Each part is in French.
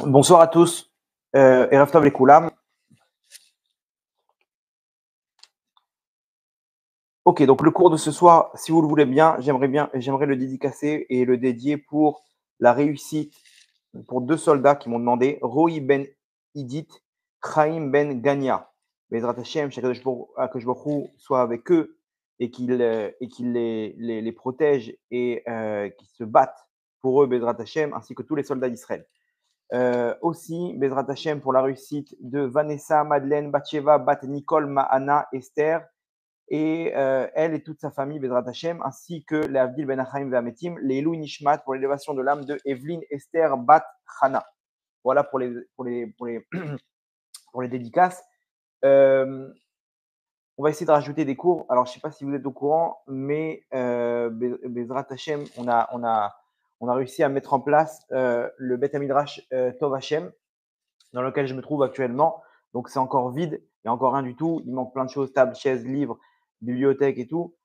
Bonsoir à tous, Erev Tov Lekoulam. Ok, donc le cours de ce soir, si vous le voulez bien, j'aimerais le dédicacer et le dédier pour la réussite pour deux soldats qui m'ont demandé, Roï Ben Idit, Chaim Ben Gania. Bezrat Hashem, qu'Akadosh Baruch Hu soit avec eux et qu'il les protège et qu'ils se battent pour eux, Bezrat Hashem, ainsi que tous les soldats d'Israël. Aussi, Bezrat Hashem pour la réussite de Vanessa, Madeleine, Batsheva, Bat Nicole, Mahana, Esther, et elle et toute sa famille, Bezrat Hashem, ainsi que les Avdil Ben Achaim Ve'ametim, les Elou Nishmat pour l'élévation de l'âme de Evelyne, Esther, Bat Chana. Voilà pour les dédicaces. On va essayer de rajouter des cours. Alors, je ne sais pas si vous êtes au courant, mais Bezrat Hashem, on a réussi à mettre en place le Bet Midrash Tov Hashem, dans lequel je me trouve actuellement. Donc, c'est encore vide, il n'y a encore rien du tout. Il manque plein de choses, table, chaise, livres, bibliothèque et tout.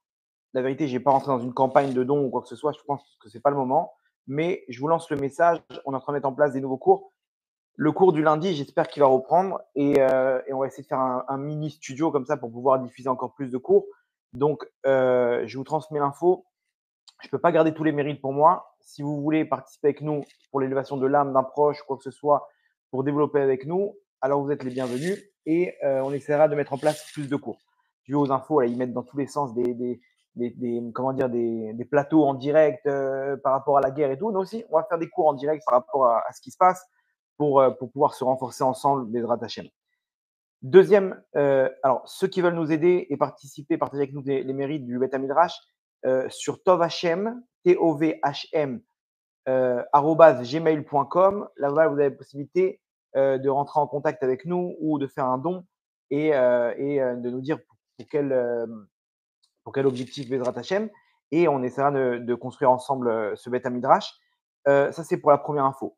La vérité, je n'ai pas rentré dans une campagne de dons ou quoi que ce soit. Je pense que ce n'est pas le moment. Mais je vous lance le message. On est en train de mettre en place des nouveaux cours. Le cours du lundi, j'espère qu'il va reprendre. Et on va essayer de faire un mini studio comme ça pour pouvoir diffuser encore plus de cours. Donc, je vous transmets l'info. Je ne peux pas garder tous les mérites pour moi. Si vous voulez participer avec nous pour l'élévation de l'âme d'un proche, quoi que ce soit, pour développer avec nous, alors vous êtes les bienvenus et on essaiera de mettre en place plus de cours. Tu veux aux infos, là, ils mettent dans tous les sens des plateaux en direct par rapport à la guerre et tout. Nous aussi, on va faire des cours en direct par rapport à ce qui se passe pour pouvoir se renforcer ensemble, Bezrat Hashem. Deuxième, alors ceux qui veulent nous aider et participer, partager avec nous les mérites du Bet Midrash, sur tovhm, T-O-V-H-M, @gmail.com. Là-bas, vous avez la possibilité de rentrer en contact avec nous ou de faire un don et de nous dire pour quel objectif Bezrat Hashem. Et on essaiera de construire ensemble ce Bet Midrash. Ça, c'est pour la première info.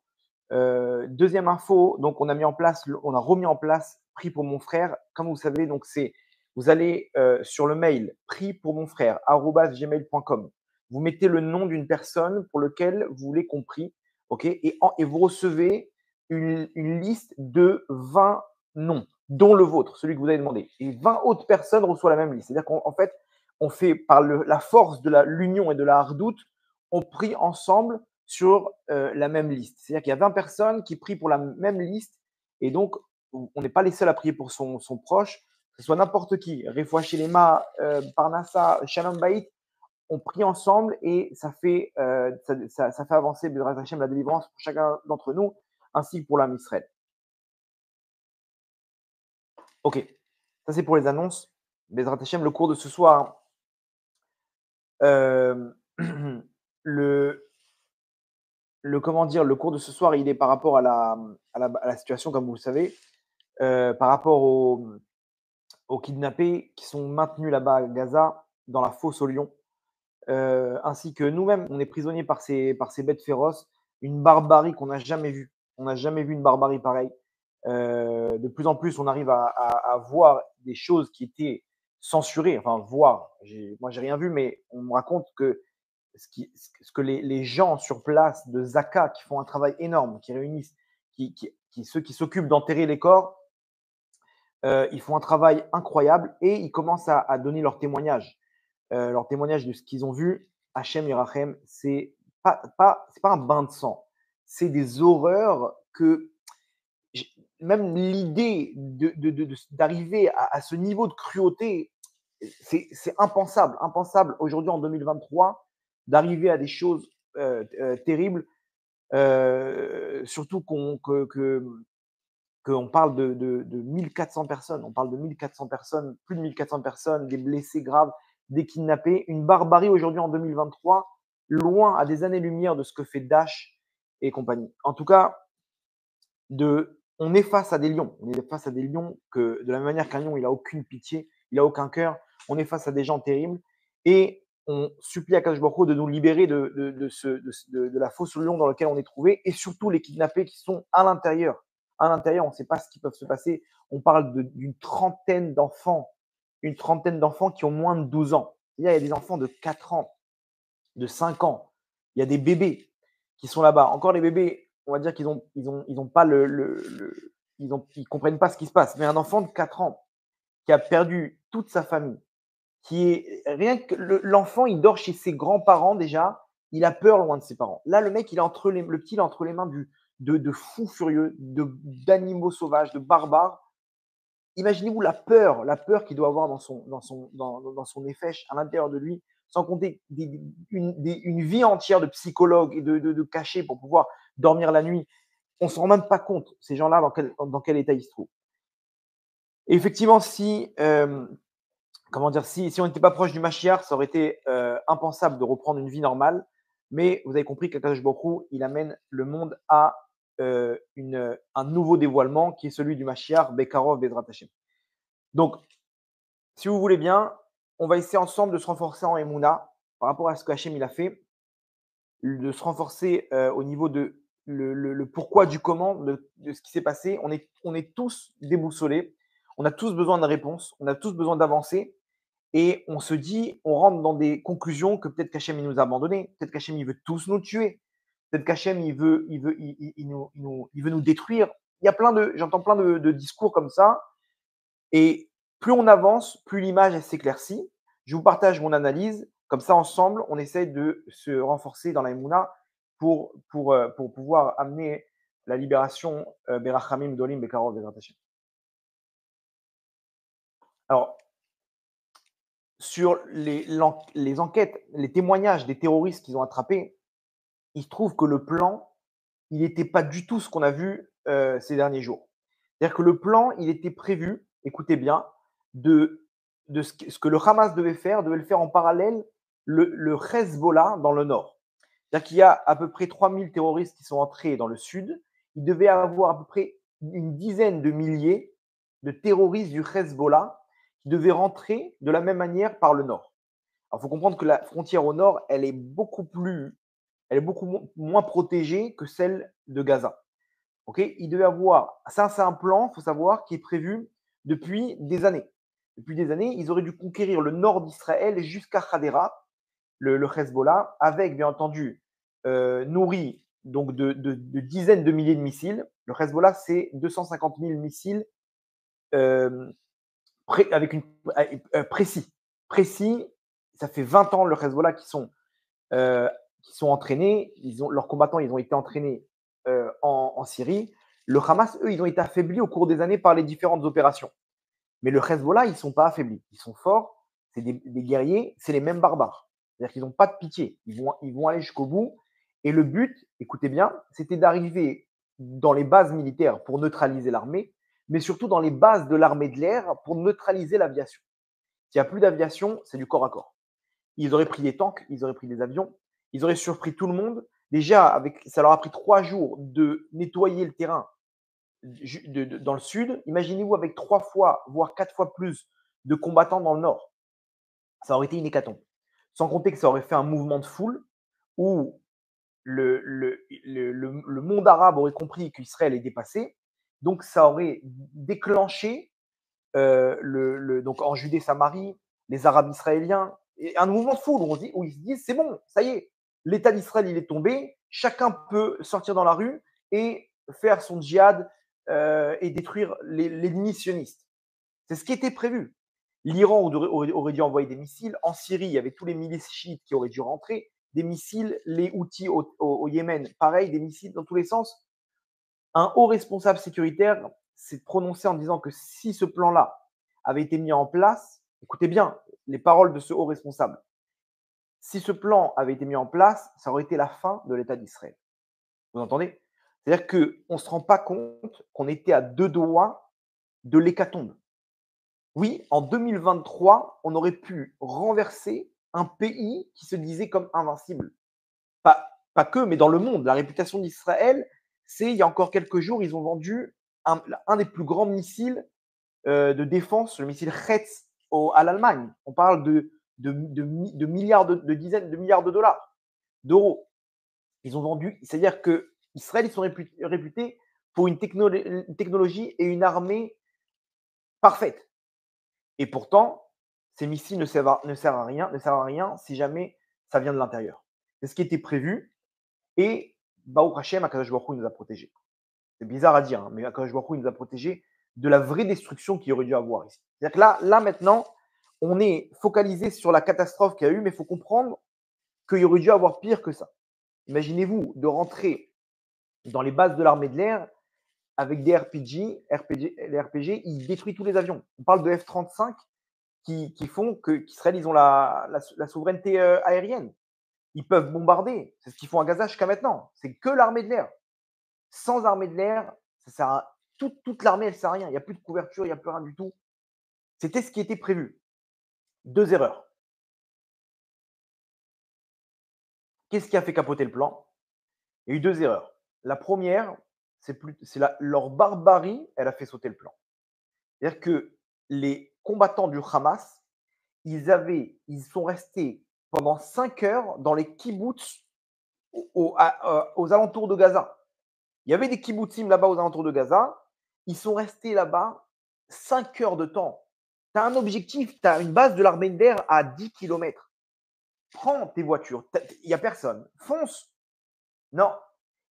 Deuxième info, donc on a remis en place Prix pour mon frère. Comme vous savez, donc vous allez sur le mail prix pour mon frère @gmail.com. Vous mettez le nom d'une personne pour lequel vous voulez qu'on prie, ok, et vous recevez une liste de 20 noms, dont le vôtre, celui que vous avez demandé. Et 20 autres personnes reçoivent la même liste. C'est-à-dire qu'en fait, on fait par la force de l'union et de la hardoute, on prie ensemble sur la même liste. C'est-à-dire qu'il y a 20 personnes qui prient pour la même liste et donc on n'est pas les seuls à prier pour son proche, que ce soit n'importe qui, Refoua Shelema, Parnassa, Shalom Bayit, on prie ensemble et ça fait avancer Bezrat Hashem la délivrance pour chacun d'entre nous ainsi que pour l'âme Israël. Ok, ça c'est pour les annonces. Bezrat Hashem, le cours de ce soir, le cours de ce soir, il est par rapport à la situation, comme vous le savez, par rapport aux kidnappés qui sont maintenus là-bas à Gaza, dans la fosse aux lions, ainsi que nous-mêmes, on est prisonniers par ces bêtes féroces, une barbarie qu'on n'a jamais vue. On n'a jamais vu une barbarie pareille. De plus en plus, on arrive à voir des choses qui étaient censurées, enfin voir, moi j'ai rien vu, mais on me raconte que ce que les gens sur place de Zaka qui font un travail énorme, qui réunissent, ceux qui s'occupent d'enterrer les corps, ils font un travail incroyable et ils commencent à donner leur témoignage de ce qu'ils ont vu. Hachem Yerachem, c'est pas un bain de sang, c'est des horreurs que même l'idée d'arriver à ce niveau de cruauté, c'est impensable aujourd'hui en 2023 d'arriver à des choses terribles, surtout qu'on parle de 1400 personnes. On parle de 1400 personnes, plus de 1400 personnes, des blessés graves, des kidnappés. Une barbarie aujourd'hui en 2023, loin à des années-lumière de ce que fait Daesh et compagnie. En tout cas, on est face à des lions. On est face à des lions que, de la même manière qu'un lion, il n'a aucune pitié, il n'a aucun cœur. On est face à des gens terribles et on supplie à Akadosh Baruch Hu de nous libérer de la fosse au lion dans laquelle on est trouvé et surtout les kidnappés qui sont à l'intérieur. À l'intérieur, on ne sait pas ce qui peut se passer. On parle d'une trentaine d'enfants, qui ont moins de 12 ans. Il y a des enfants de 4 ans, de 5 ans. Il y a des bébés qui sont là-bas. Encore les bébés, on va dire qu'ils ont pas ils comprennent pas ce qui se passe. Mais un enfant de 4 ans qui a perdu toute sa famille, qui est rien que l'enfant, il dort chez ses grands-parents déjà, il a peur loin de ses parents. Là, le mec, il est entre les le petit, il est entre les mains de fous furieux, d'animaux sauvages, de barbares. Imaginez-vous la peur qu'il doit avoir dans son nefesh, à l'intérieur de lui, sans compter une vie entière de psychologues et de cachets pour pouvoir dormir la nuit. On ne se rend même pas compte, ces gens-là, dans quel état ils se trouvent. Et effectivement, comment dire, si on n'était pas proche du Mashiach, ça aurait été impensable de reprendre une vie normale. Mais vous avez compris qu'Akadosh Baruch Hu, il amène le monde à un nouveau dévoilement qui est celui du Mashiach, Bekarov, Bezrat Hashem. Donc, si vous voulez bien, on va essayer ensemble de se renforcer en Emouna par rapport à ce que Hachem il a fait, de se renforcer au niveau de le pourquoi du comment de ce qui s'est passé. On est tous déboussolés, on a tous besoin de réponses, on a tous besoin d'avancer. Et on se dit, on rentre dans des conclusions que peut-être qu'Hachem il nous a abandonnés, peut-être qu'Hachem il veut tous nous tuer, peut-être qu'Hachem il veut nous détruire. Il y a j'entends plein de discours comme ça. Et plus on avance, plus l'image elle s'éclaircit. Je vous partage mon analyse. Comme ça, ensemble, on essaie de se renforcer dans la Emouna pour pouvoir amener la libération Berachamim, Dolim, Bekarov, Bezrat Hashem. Alors, sur les enquêtes, les témoignages des terroristes qu'ils ont attrapés, il se trouve que le plan, il n'était pas du tout ce qu'on a vu ces derniers jours. C'est-à-dire que le plan, il était prévu, écoutez bien, de ce que le Hamas devait le faire en parallèle le Hezbollah dans le nord. C'est-à-dire qu'il y a à peu près 3000 terroristes qui sont entrés dans le sud. Il devait avoir à peu près une dizaine de milliers de terroristes du Hezbollah qui devaient rentrer de la même manière par le nord. Alors, il faut comprendre que la frontière au nord, elle est beaucoup moins protégée que celle de Gaza. Okay, il devait avoir, ça c'est un plan, il faut savoir, qui est prévu depuis des années. Depuis des années, ils auraient dû conquérir le nord d'Israël jusqu'à Hadera, le Hezbollah, avec bien entendu nourri donc de dizaines de milliers de missiles. Le Hezbollah, c'est 250 000 missiles euh, avec précis. Précis, ça fait 20 ans le Hezbollah qui sont entraînés. Leurs combattants, ils ont été entraînés en Syrie. Le Hamas, eux, ils ont été affaiblis au cours des années par les différentes opérations. Mais le Hezbollah, ils ne sont pas affaiblis. Ils sont forts, c'est des guerriers, c'est les mêmes barbares. C'est-à-dire qu'ils n'ont pas de pitié. Ils vont aller jusqu'au bout. Et le but, écoutez bien, c'était d'arriver dans les bases militaires pour neutraliser l'armée, mais surtout dans les bases de l'armée de l'air pour neutraliser l'aviation. S'il n'y a plus d'aviation, c'est du corps à corps. Ils auraient pris des tanks, ils auraient pris des avions, ils auraient surpris tout le monde. Déjà, ça leur a pris 3 jours de nettoyer le terrain dans le sud. Imaginez-vous avec 3 fois, voire 4 fois plus de combattants dans le nord. Ça aurait été une hécatombe. Sans compter que ça aurait fait un mouvement de foule où le monde arabe aurait compris qu'Israël est dépassé. Donc, ça aurait déclenché donc en Judée-Samarie, les Arabes israéliens, et un mouvement de foule où ils se disent c'est bon, ça y est, l'État d'Israël il est tombé, chacun peut sortir dans la rue et faire son djihad et détruire les sionistes. C'est ce qui était prévu. L'Iran aurait dû envoyer des missiles. En Syrie, il y avait tous les milices chiites qui auraient dû rentrer. Des missiles, les Houthis au Yémen, pareil, des missiles dans tous les sens. Un haut responsable sécuritaire s'est prononcé en disant que si ce plan-là avait été mis en place, écoutez bien les paroles de ce haut responsable, si ce plan avait été mis en place, ça aurait été la fin de l'État d'Israël. Vous entendez? C'est-à-dire qu'on ne se rend pas compte qu'on était à 2 doigts de l'hécatombe. Oui, en 2023, on aurait pu renverser un pays qui se disait comme invincible. Pas que, mais dans le monde. La réputation d'Israël, c'est il y a encore quelques jours, ils ont vendu un des plus grands missiles de défense, le missile Hetz à l'Allemagne. On parle de milliards de dizaines de milliards de dollars, d'euros. Ils ont vendu, c'est-à-dire que Israël, ils sont réputés pour une technologie et une armée parfaite. Et pourtant, ces missiles ne servent à rien si jamais ça vient de l'intérieur. C'est ce qui était prévu. Et Baruch Hashem, Akadosh Baruch Hu nous a protégés. C'est bizarre à dire, hein, mais Akadosh Baruch Hu nous a protégés de la vraie destruction qu'il aurait dû avoir ici. C'est-à-dire que là maintenant, on est focalisé sur la catastrophe qu'il y a eu, mais il faut comprendre qu'il aurait dû avoir pire que ça. Imaginez-vous de rentrer dans les bases de l'armée de l'air avec des les RPG, ils détruisent tous les avions. On parle de F-35 qui font qu'Israël, ils ont la souveraineté aérienne. Ils peuvent bombarder. C'est ce qu'ils font à Gaza jusqu'à maintenant. C'est que l'armée de l'air. Sans armée de l'air, ça sert à, toute l'armée, elle ne sert à rien. Il n'y a plus de couverture, il n'y a plus rien du tout. C'était ce qui était prévu. 2 erreurs. Qu'est-ce qui a fait capoter le plan? Il y a eu 2 erreurs. La première, leur barbarie, elle a fait sauter le plan. C'est-à-dire que les combattants du Hamas, ils sont restés pendant 5 heures dans les kibboutz aux alentours de Gaza. Il y avait des kibbutzim là-bas aux alentours de Gaza. Ils sont restés là-bas 5 heures de temps. Tu as un objectif, tu as une base de l'armée de l'air à 10 kilomètres. Prends tes voitures, il n'y a personne, fonce. Non,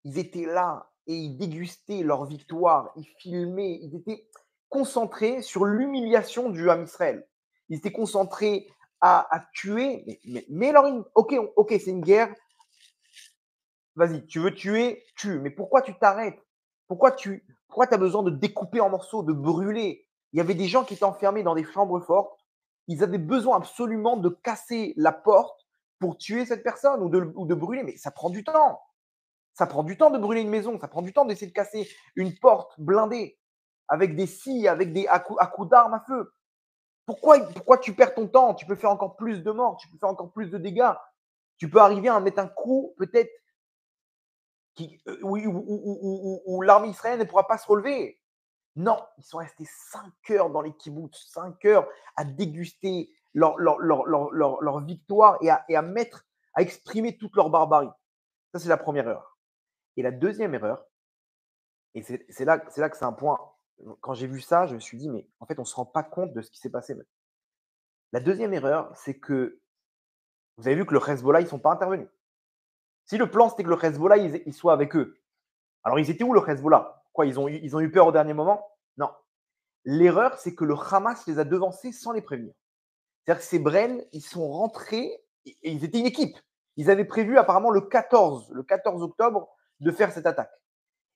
ils étaient là et ils dégustaient leur victoire, ils filmaient, ils étaient concentrés sur l'humiliation du Ham Israël. Ils étaient concentrés à tuer, mais alors, ok, c'est une guerre. Vas-y, tu veux tuer, tue. Mais pourquoi tu t'arrêtes? Pourquoi tu as besoin de découper en morceaux, de brûler? Il y avait des gens qui étaient enfermés dans des chambres fortes. Ils avaient besoin absolument de casser la porte pour tuer cette personne ou de brûler. Mais ça prend du temps. Ça prend du temps de brûler une maison. Ça prend du temps d'essayer de casser une porte blindée avec des scies, à coups d'armes à feu. Pourquoi tu perds ton temps? Tu peux faire encore plus de morts, tu peux faire encore plus de dégâts. Tu peux arriver à mettre un coup peut-être où l'armée israélienne ne pourra pas se relever. Non, ils sont restés 5 heures dans les kibbutz, 5 heures à déguster leur victoire à exprimer toute leur barbarie. Ça, c'est la première erreur. Et la deuxième erreur, et c'est là que c'est un point, quand j'ai vu ça, je me suis dit, mais en fait, on ne se rend pas compte de ce qui s'est passé. La deuxième erreur, c'est que vous avez vu que le Hezbollah, ils ne sont pas intervenus. Si le plan, c'était que le Hezbollah, il soit avec eux, alors ils étaient où le Hezbollah? Quoi, ils ont eu peur au dernier moment? Non. L'erreur, c'est que le Hamas les a devancés sans les prévenir. C'est-à-dire que ces Bren, ils sont rentrés et ils étaient une équipe. Ils avaient prévu apparemment le 14 octobre de faire cette attaque.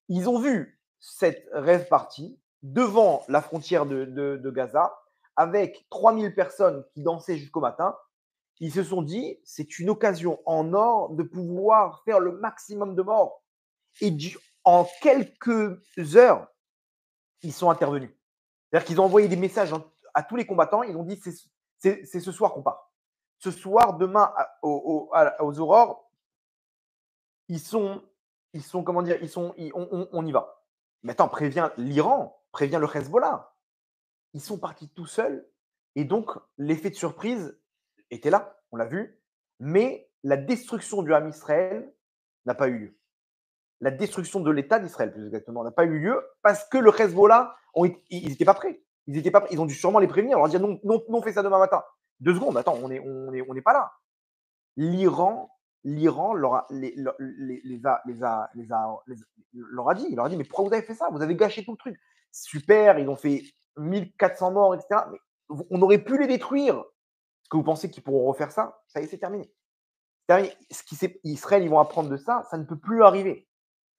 Ils ont vu cette rêve partie devant la frontière de Gaza avec 3000 personnes qui dansaient jusqu'au matin. Ils se sont dit, c'est une occasion en or de pouvoir faire le maximum de morts. Et en quelques heures, ils sont intervenus. C'est-à-dire qu'ils ont envoyé des messages à tous les combattants. Ils ont dit c'est ce soir qu'on part. Ce soir, demain, aux aurores, comment dire, on y va. Mais attends, préviens l'Iran, préviens le Hezbollah. Ils sont partis tout seuls. Et donc, l'effet de surprise était là, on l'a vu. Mais la destruction du Ham Israël n'a pas eu lieu. La destruction de l'État d'Israël, plus exactement, n'a pas eu lieu parce que le Hezbollah, ils n'étaient pas prêts. Ils ont dû sûrement les prévenir, leur dire non, on fait ça demain matin. 2 secondes, attends, on n'est pas là. L'Iran leur a dit, mais pourquoi vous avez fait ça? Vous avez gâché tout le truc. Super, ils ont fait 1400 morts, etc. Mais on aurait pu les détruire. Est-ce que vous pensez qu'ils pourront refaire ça? Ça y est, c'est terminé. Israël, ils vont apprendre de ça, ça ne peut plus arriver.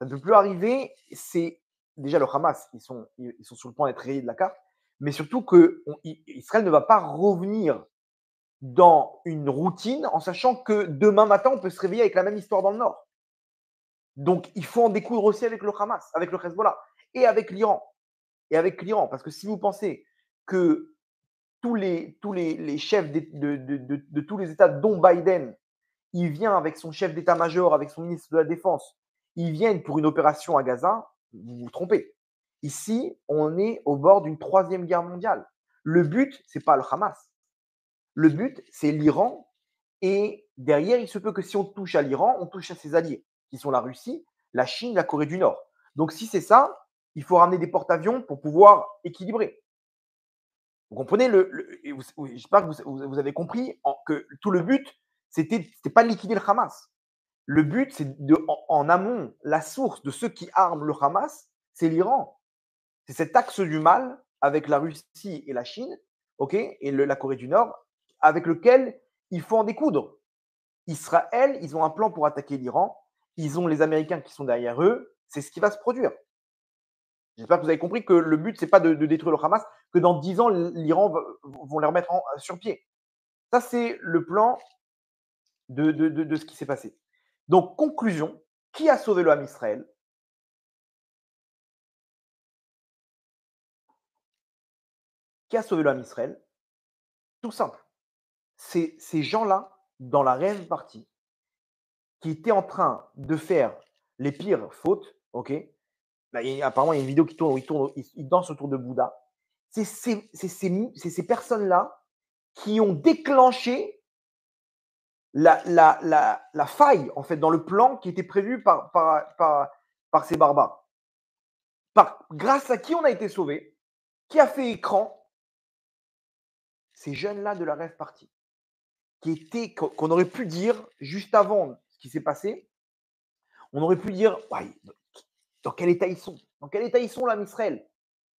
Ça ne peut plus arriver. C'est déjà le Hamas, ils sont sur le point d'être rayés de la carte, mais surtout que Israël ne va pas revenir dans une routine en sachant que demain matin, on peut se réveiller avec la même histoire dans le Nord. Donc, il faut en découdre aussi avec le Hamas, avec le Hezbollah et avec l'Iran. Parce que si vous pensez que tous les chefs de tous les États, dont Biden, il vient avec son chef d'état-major, avec son ministre de la Défense, ils viennent pour une opération à Gaza, vous vous trompez. Ici, on est au bord d'une 3e guerre mondiale. Le but, ce n'est pas le Hamas. Le but, c'est l'Iran. Et derrière, il se peut que si on touche à l'Iran, on touche à ses alliés, qui sont la Russie, la Chine, la Corée du Nord. Donc, si c'est ça, il faut ramener des porte-avions pour pouvoir équilibrer. Vous comprenez j'espère que vous avez compris que tout le but, c'était pas de liquider le Hamas. Le but, c'est en amont, la source de ceux qui arment le Hamas, c'est l'Iran. C'est cet axe du mal avec la Russie et la Chine, ok, et la Corée du Nord, avec lequel il faut en découdre. Israël, ils ont un plan pour attaquer l'Iran. Ils ont les Américains qui sont derrière eux. C'est ce qui va se produire. J'espère que vous avez compris que le but, c'est pas de détruire le Hamas, que dans 10 ans, l'Iran vont les remettre sur pied. Ça, c'est le plan de ce qui s'est passé. Donc, conclusion, qui a sauvé le Ham Israël? Qui a sauvé le Ham Israël? Tout simple. C'est ces gens-là, dans la rêve partie, qui étaient en train de faire les pires fautes, ok? Là, apparemment, il y a une vidéo qui tourne où ils dansent autour de Bouddha. C'est ces personnes-là qui ont déclenché la faille, en fait, dans le plan qui était prévu par ces barbares. Grâce à qui on a été sauvé? Qui a fait écran? Ces jeunes-là de la rêve partie, qu'on aurait pu dire juste avant ce qui s'est passé, on aurait pu dire ouais, dans quel état ils sont? Dans quel état ils sont là, Israël?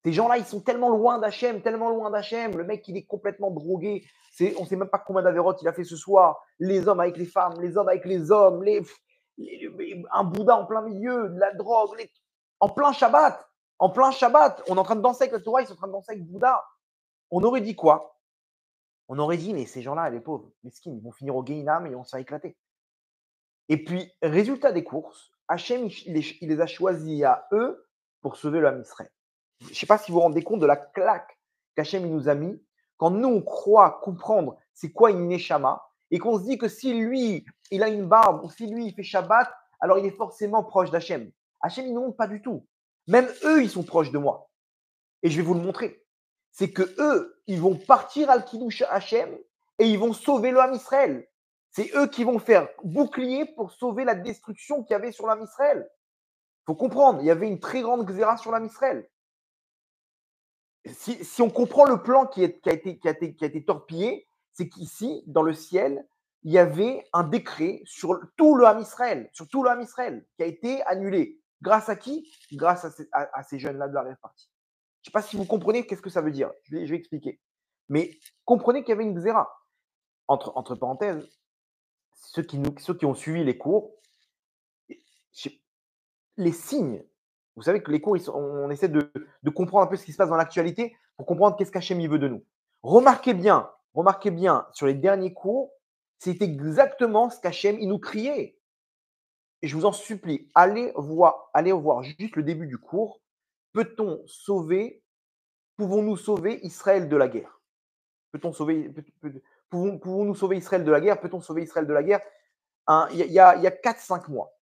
Ces gens-là, ils sont tellement loin d'Hachem, tellement loin d'Hachem. Le mec, il est complètement drogué. On ne sait même pas combien d'avérotes il a fait ce soir. Les hommes avec les femmes, les hommes avec les hommes, un Bouddha en plein milieu, de la drogue, en plein Shabbat. En plein Shabbat. On est en train de danser avec la Torah, ils sont en train de danser avec Bouddha. On aurait dit quoi? On aurait dit, mais ces gens-là, les pauvres, les skins, ils vont finir au Guéhinam et on s'est éclaté. Et puis, résultat des courses, Hachem, il les a choisis à eux pour sauver l'homme Israël. Je ne sais pas si vous vous rendez compte de la claque qu'Hachem il nous a mis quand nous, on croit comprendre c'est quoi une Neshama et qu'on se dit que si lui, il a une barbe ou si lui, il fait Shabbat, alors il est forcément proche d'Hachem. Hachem, il ne montre pas du tout. Même eux, ils sont proches de moi. Et je vais vous le montrer. C'est que eux, ils vont partir al Kiddush Hachem et ils vont sauver l'homme Israël. C'est eux qui vont faire bouclier pour sauver la destruction qu'il y avait sur l'homme Israël. Il faut comprendre, il y avait une très grande xéra sur l'homme Israël. Si on comprend le plan qui a été torpillé, c'est qu'ici, dans le ciel, il y avait un décret sur tout le Ham Israël, qui a été annulé. Grâce à qui? Grâce à ces jeunes-là de la répartie. Je ne sais pas si vous comprenez qu'est-ce que ça veut dire. Je vais expliquer. Mais comprenez qu'il y avait une xéra. Entre parenthèses, ceux qui ont suivi les cours, les signes. Vous savez que les cours, on essaie de comprendre un peu ce qui se passe dans l'actualité pour comprendre qu'est-ce qu'Hachem veut de nous. Remarquez bien, sur les derniers cours, c'est exactement ce qu'Hachem nous criait. Et je vous en supplie, allez voir juste le début du cours. Pouvons-nous sauver Israël de la guerre? Pouvons-nous sauver Israël de la guerre? Peut-on sauver Israël de la guerre? Il y a 4-5 mois.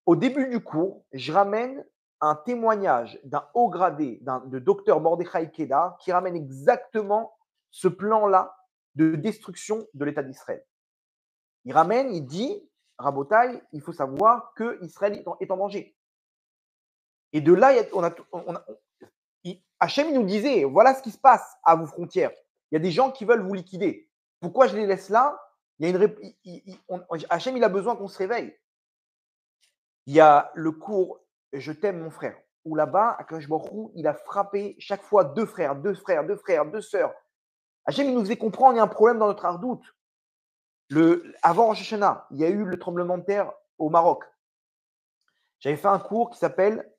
Au début du cours, je ramène un témoignage d'un haut gradé, de docteur Mordechai Kedar, qui ramène exactement ce plan-là de destruction de l'État d'Israël. Il dit, Rabotai, il faut savoir que Israël est en danger. Et de là, Hachem il nous disait, voilà ce qui se passe à vos frontières. Il y a des gens qui veulent vous liquider. Pourquoi je les laisse là? Hachem, il a besoin qu'on se réveille. Il y a le cours Je t'aime mon frère, où là-bas, Akadosh Baruch Hu, il a frappé chaque fois deux frères, deux sœurs. Hachem, il nous faisait comprendre, il y a un problème dans notre ardoute. Avant Rosh Hashanah, il y a eu le tremblement de terre au Maroc. J'avais fait un cours qui s'appelle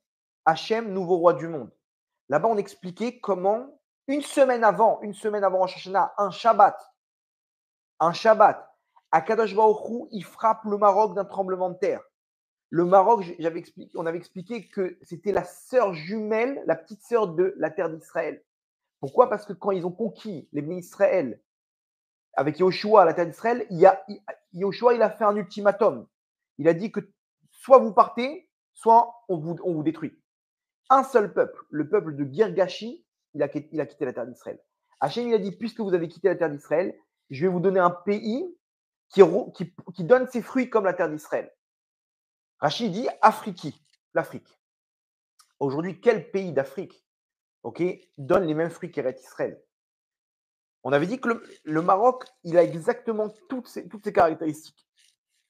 Hachem, nouveau roi du monde. Là-bas, on expliquait comment, une semaine avant Rosh Hashanah, un Shabbat, Akadosh Baruch Hu, il frappe le Maroc d'un tremblement de terre. Le Maroc, on avait expliqué que c'était la sœur jumelle, la petite sœur de la terre d'Israël. Pourquoi? Parce que quand ils ont conquis les Bnei Israël avec Yoshua, la terre d'Israël, Yoshua, il a fait un ultimatum. Il a dit que soit vous partez, soit on vous détruit. Un seul peuple, le peuple de Girgashi, il a quitté la terre d'Israël. Hachem, il a dit, puisque vous avez quitté la terre d'Israël, je vais vous donner un pays qui donne ses fruits comme la terre d'Israël. Rachid dit l'Afrique. Aujourd'hui, quel pays d'Afrique donne les mêmes fruits qu'Eretz Israël? On avait dit que le Maroc, il a exactement toutes ces caractéristiques.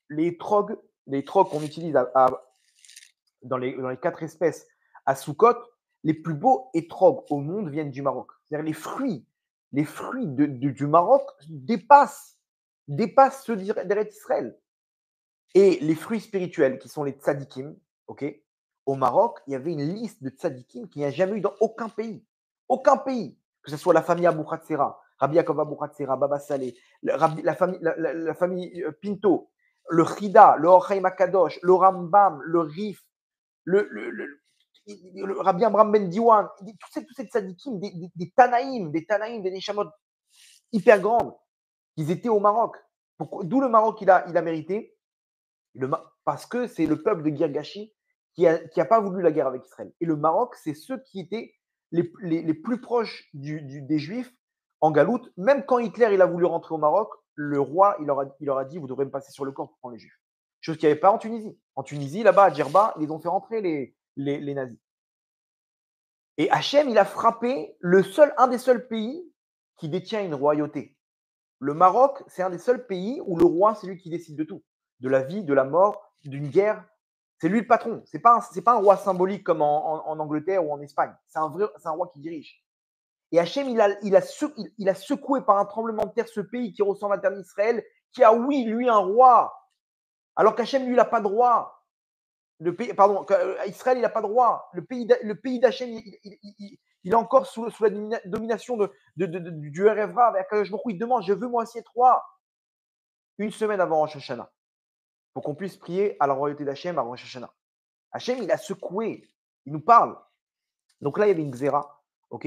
Les trogs, les trocs qu'on utilise dans les 4 espèces à Soukot, les plus beaux etrog au monde viennent du Maroc. C'est-à-dire les fruits du Maroc dépassent ceux d'Eretz Israël. Et les fruits spirituels, qui sont les tzadikim, ok, au Maroc, il y avait une liste de tzadikim qu'il n'y a jamais eu dans aucun pays. Aucun pays. Que ce soit la famille Abou Khatsera, Rabbi Yaakov Abou Khatsera, Baba Saleh, la famille Pinto, le Chida, le Or Chaim HaKadosh, le Rambam, le Rif, le Rabbi Abraham Ben Diwan, tous ces tzadikim, des Tanaïm, des Neshamot hyper grandes, ils étaient au Maroc. D'où le Maroc, il a mérité parce que c'est le peuple de Girgashi qui a pas voulu la guerre avec Israël. Et le Maroc, c'est ceux qui étaient les plus proches des Juifs en galoute. Même quand Hitler il a voulu rentrer au Maroc, le roi il leur a dit vous devrez me passer sur le corps pour prendre les Juifs. Chose qu'il n'y avait pas en Tunisie. En Tunisie, là-bas, à Djerba, ils ont fait rentrer les nazis. Et Hachem, il a frappé un des seuls pays qui détient une royauté. Le Maroc, c'est un des seuls pays où le roi, c'est lui qui décide de tout. De la vie, de la mort, d'une guerre. C'est lui le patron. C'est pas un roi symbolique comme en Angleterre ou en Espagne. C'est un roi qui dirige. Et Hachem, il a secoué par un tremblement de terre ce pays qui ressemble à la terre d'Israël, qui a, oui, lui, un roi. Alors qu'Hachem, lui, il n'a pas de roi. Israël, il n'a pas de roi. Le pays d'Hachem, il est encore sous la domination du RFRA. Avec Akadosh Baruch Hu, il demande je veux moi aussi être roi. Une semaine avant Rosh Hashanah, pour qu'on puisse prier à la royauté d'Hachem avant Rosh Hashanah. Hachem, il a secoué, il nous parle. Donc là, il y avait une xéra, ok.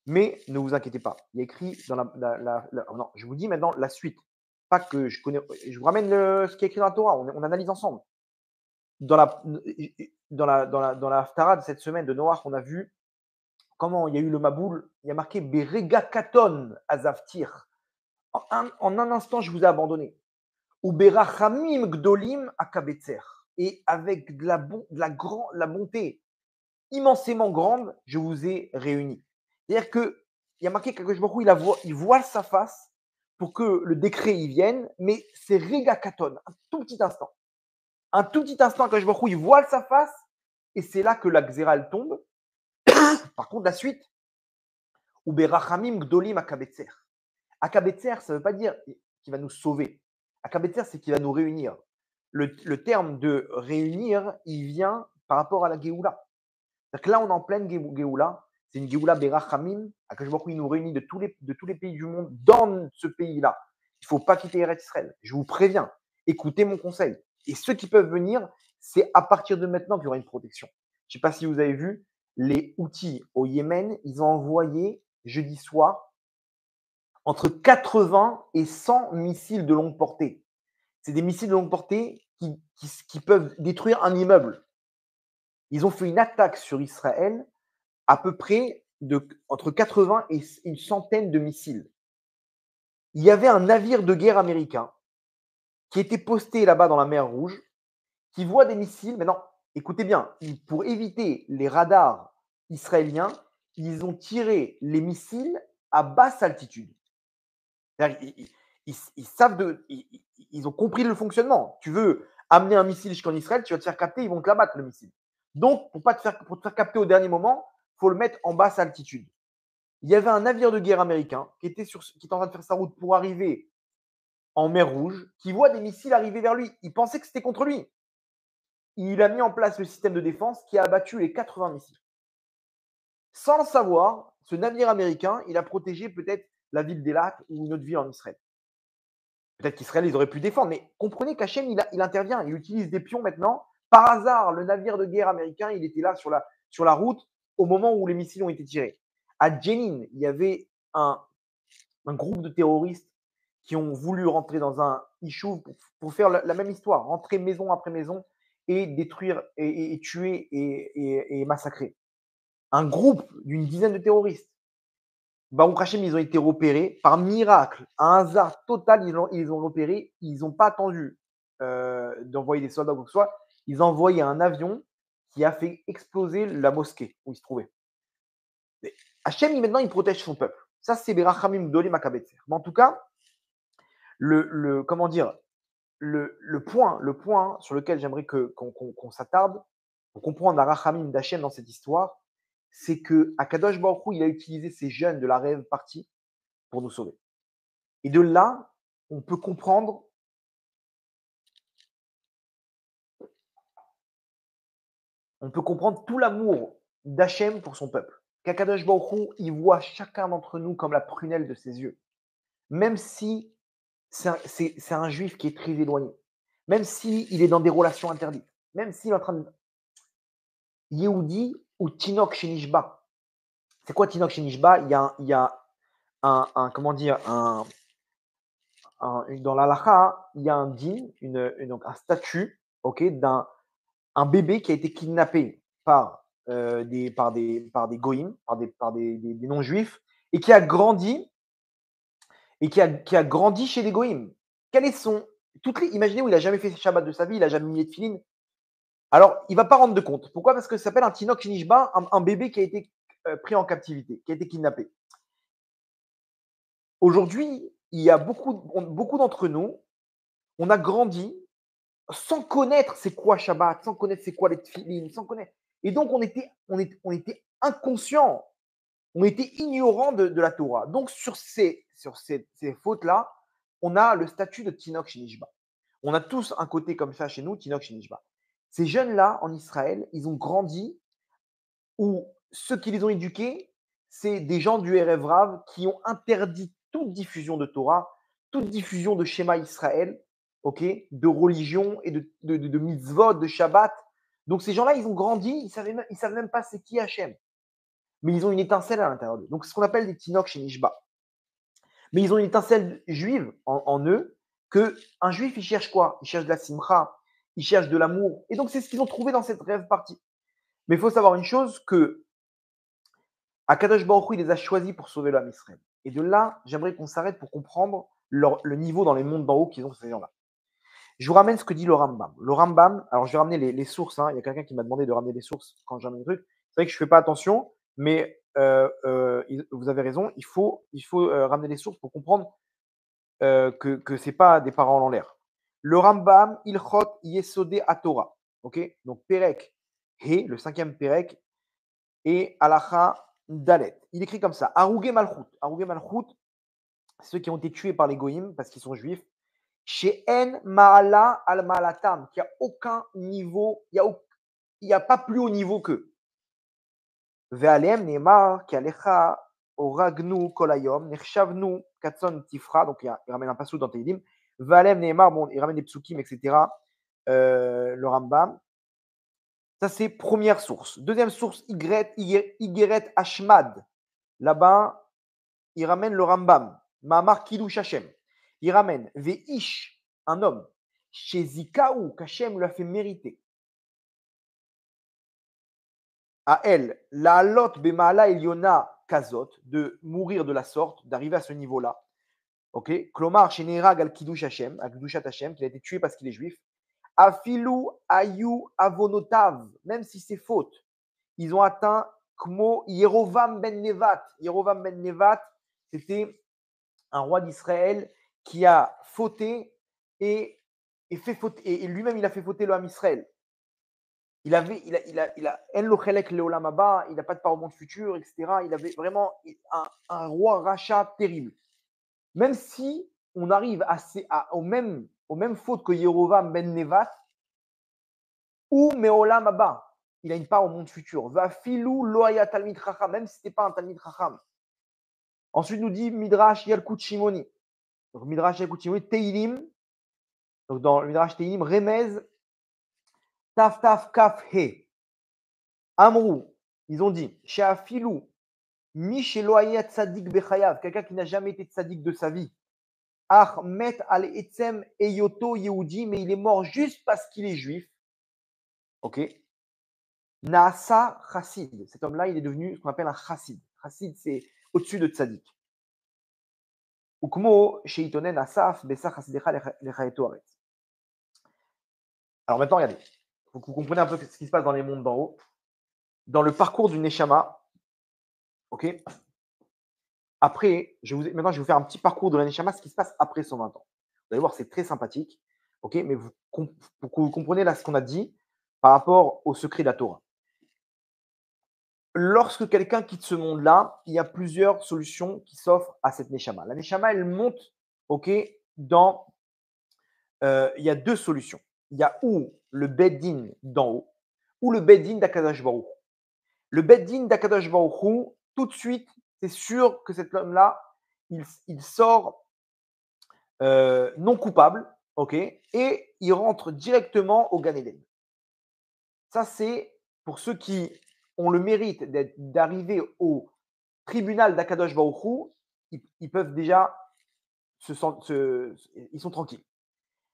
Mais ne vous inquiétez pas, il y a écrit dans non, je vous dis maintenant la suite. Pas que je connais, je vous ramène ce qui est écrit dans la Torah, on analyse ensemble. Dans la Haftara de cette semaine de Noach, on a vu comment il y a eu le Maboul. Il y a marqué Berega Katon Azavtir. En un instant, je vous ai abandonné. Ou Berachamim Gdolim Akabetzer. Et avec la bonté immensément grande, je vous ai réunis. C'est-à-dire qu'il y a marqué quelque chose, il voit sa face pour que le décret y vienne, mais c'est Rega Katon, un tout petit instant. Un tout petit instant, quand il voit sa face, et c'est là que la xéra, elle tombe. Par contre, la suite, ou berachamim gdolim akabetzer. Akabetzer, ça ne veut pas dire qu'il va nous sauver. Akabetzer, c'est qu'il va nous réunir. Le terme de réunir, il vient par rapport à la Géoula. C'est-à-dire que là, on est en pleine Géoula. C'est une Géoula berachamim. Akadosh Baruch Hu, il nous réunit de tous les pays du monde dans ce pays-là. Il ne faut pas quitter Eretz Israël. Je vous préviens. Écoutez mon conseil. Et ceux qui peuvent venir, c'est à partir de maintenant qu'il y aura une protection. Je ne sais pas si vous avez vu, les Houthis au Yémen, ils ont envoyé jeudi soir entre 80 et 100 missiles de longue portée. C'est des missiles de longue portée qui peuvent détruire un immeuble. Ils ont fait une attaque sur Israël à peu près entre 80 et une centaine de missiles. Il y avait un navire de guerre américain qui était posté là-bas dans la mer Rouge, qui voit des missiles. Maintenant, écoutez bien, pour éviter les radars israéliens, ils ont tiré les missiles à basse altitude. Ils savent ils ont compris le fonctionnement. Tu veux amener un missile jusqu'en Israël, tu vas te faire capter, ils vont te l'abattre le missile. Donc, pour te faire capter au dernier moment, il faut le mettre en basse altitude. Il y avait un navire de guerre américain qui était en train de faire sa route pour arriver en mer Rouge, qui voit des missiles arriver vers lui. Il pensait que c'était contre lui. Il a mis en place le système de défense qui a abattu les 80 missiles. Sans le savoir, ce navire américain, il a protégé peut-être la ville d'Elat ou une autre ville en Israël. Peut-être qu'Israël, ils auraient pu défendre, mais comprenez qu'Hachem, il intervient, il utilise des pions maintenant. Par hasard, le navire de guerre américain, il était là sur la route au moment où les missiles ont été tirés. À Jenin, il y avait un groupe de terroristes qui ont voulu rentrer dans un ishuv pour faire la même histoire, rentrer maison après maison et détruire et tuer et massacrer. Un groupe d'une dizaine de terroristes. Baruch Hashem, ils ont été repérés par miracle, un hasard total, ils ont repéré, ils n'ont pas attendu d'envoyer des soldats ou quoi que ce soit, ils ont envoyé un avion qui a fait exploser la mosquée où ils se trouvaient. Hachem, maintenant, il protège son peuple. Ça, c'est Berachamim Gdolim Akabetzer. Mais en tout cas, comment dire, le point sur lequel j'aimerais qu'on s'attarde pour comprendre la rachamim d'Hachem dans cette histoire, c'est que Akadosh Baruch Hu, il a utilisé ces jeunes de la rêve partie pour nous sauver. Et de là, on peut comprendre tout l'amour d'Hachem pour son peuple. Qu'Akadosh Baruch Hu, il voit chacun d'entre nous comme la prunelle de ses yeux. Même si c'est un juif qui est très éloigné, même s'il est dans des relations interdites, même s'il est en train de. Yehudi ou Tinok Shenishba. C'est quoi Tinok Shenishba? Il y a comment dire, dans l'halakha, il y a un din, donc un statut, d'un un bébé qui a été kidnappé par des goïms, par des non-juifs, et qui a grandi, qui a grandi chez des goïms. Quel est son. Imaginez où il n'a jamais fait Shabbat de sa vie, il n'a jamais mis de filines. Alors, il ne va pas rendre de compte. Pourquoi? Parce que ça s'appelle un Tinok Shinishba, un bébé qui a été pris en captivité, qui a été kidnappé. Aujourd'hui, il y a beaucoup d'entre nous, on a grandi sans connaître c'est quoi Shabbat, sans connaître c'est quoi les tefilines, sans connaître. Et donc, on était inconscient, on était ignorant de la Torah. Donc, sur ces fautes-là, on a le statut de Tinok Shinishba. On a tous un côté comme ça chez nous, Tinok Shinishba. Ces jeunes-là, en Israël, ils ont grandi où ceux qui les ont éduqués, c'est des gens du Erev Rav qui ont interdit toute diffusion de Torah, toute diffusion de schéma Israël, de religion et de mitzvot, de Shabbat. Donc ces gens-là, ils ont grandi, ils ne savent même pas c'est qui Hachem. Mais ils ont une étincelle à l'intérieur d'eux. Donc c'est ce qu'on appelle des Tinok chez Nishba. Mais ils ont une étincelle juive en eux, qu'un juif, il cherche quoi? Il cherche de la simcha, il cherche de l'amour. Et donc c'est ce qu'ils ont trouvé dans cette rêve partie. Mais il faut savoir une chose, que Akadosh Baruch Hu, il les a choisis pour sauver l'homme Israël. Et de là, j'aimerais qu'on s'arrête pour comprendre le niveau dans les mondes d'en haut qu'ils ont, ces gens-là. Je vous ramène ce que dit le Rambam. Le Rambam, alors je vais ramener les sources. Il y a quelqu'un qui m'a demandé de ramener les sources quand j'amène des trucs. C'est vrai que je ne fais pas attention, mais vous avez raison. Il faut ramener les sources pour comprendre que ce n'est pas des paroles en l'air. Le Rambam, Ilchot Yesodé Atora. Donc Perek He, le 5e Perek, et Alacha Dalet. Il écrit comme ça: Arougé Malchut. Arougé Malchut, ceux qui ont été tués par les Goïms parce qu'ils sont juifs. Chez En Maala al Maalatam, qui a aucun niveau, il n'y a pas plus haut niveau qu'eux. Ve'alem Neymar, qui alecha oragnu kolayom, nechshavnu katson tifra, donc il ramène un passage dans Teilim. Ve'alem Neymar, bon, il ramène des psukim, etc. Le Rambam. Ça, c'est première source. Deuxième source, Igeret Ashmad. Là-bas, il ramène le Rambam. Ma'amar Kiddush Hashem. Il ramène Veish, un homme, chez Zikaou, qu'Hachem lui a fait mériter. À elle, la lot bemala eliona kazot, de mourir de la sorte, d'arriver à ce niveau-là. Klomar chez Nerag al Kiddush Hashem, al Kiddushat Hashem, qu'il a été tué parce qu'il est juif. Afilu ayu avonotav, même si c'est faute, ils ont atteint Kmo Yerovam ben Nevat. Yerovam ben Nevat, c'était un roi d'Israël qui a fauté et fait fauter, et lui-même il a fait fauter l'homme Israël. Il a En lo chelek leolam haba, il n'a pas de part au monde futur, etc. Il avait vraiment un roi rachat terrible. Même si on arrive aux mêmes fautes que Yerovam ben Nevat, ou meolam haba, il a une part au monde futur. Va filou loaya talmid chacham, même si ce n'était pas un talmid chacham. Ensuite, nous dit Midrash Yalkut Shimoni. Donc, Midrash Yalkut Shimoni, Teilim. Donc, dans le Midrash Teilim, Remez, Taf Taf Kaf He. Amrou, ils ont dit, Sheafilou, Misheloaya Tzadik Bechayav, quelqu'un qui n'a jamais été tzadik de sa vie. Ahmet al Etzem Eyoto Yehudi, mais il est mort juste parce qu'il est juif. Naasa Chassid. Cet homme-là, il est devenu ce qu'on appelle un Chassid. Chassid, c'est au-dessus de tzadik. Ukmo Sheitonen Asaf Besa Chassidecha Lechaeto Aretz. Alors maintenant, regardez. Il faut que vous compreniez un peu ce qui se passe dans les mondes d'en haut. Dans le parcours du Neshama, après, maintenant, je vais vous faire un petit parcours de la Neshama, ce qui se passe après 120 ans. Vous allez voir, c'est très sympathique. Ok, mais pour que vous compreniez là ce qu'on a dit par rapport au secret de la Torah. Lorsque quelqu'un quitte ce monde-là, il y a plusieurs solutions qui s'offrent à cette Neshama. La Neshama, elle monte, ok, dans. Il y a deux solutions. Il y a ou le Beddin d'en haut, ou le Beddin d'Akadash Baruch. Le Beddin d'Akadash Baruch, tout de suite, c'est sûr que cet homme-là, il sort non coupable, ok, et il rentre directement au Gan Eden. Ça, c'est pour ceux qui ont le mérite d'arriver au tribunal d'Akadosh Baruch Hu, ils peuvent déjà ils sont tranquilles.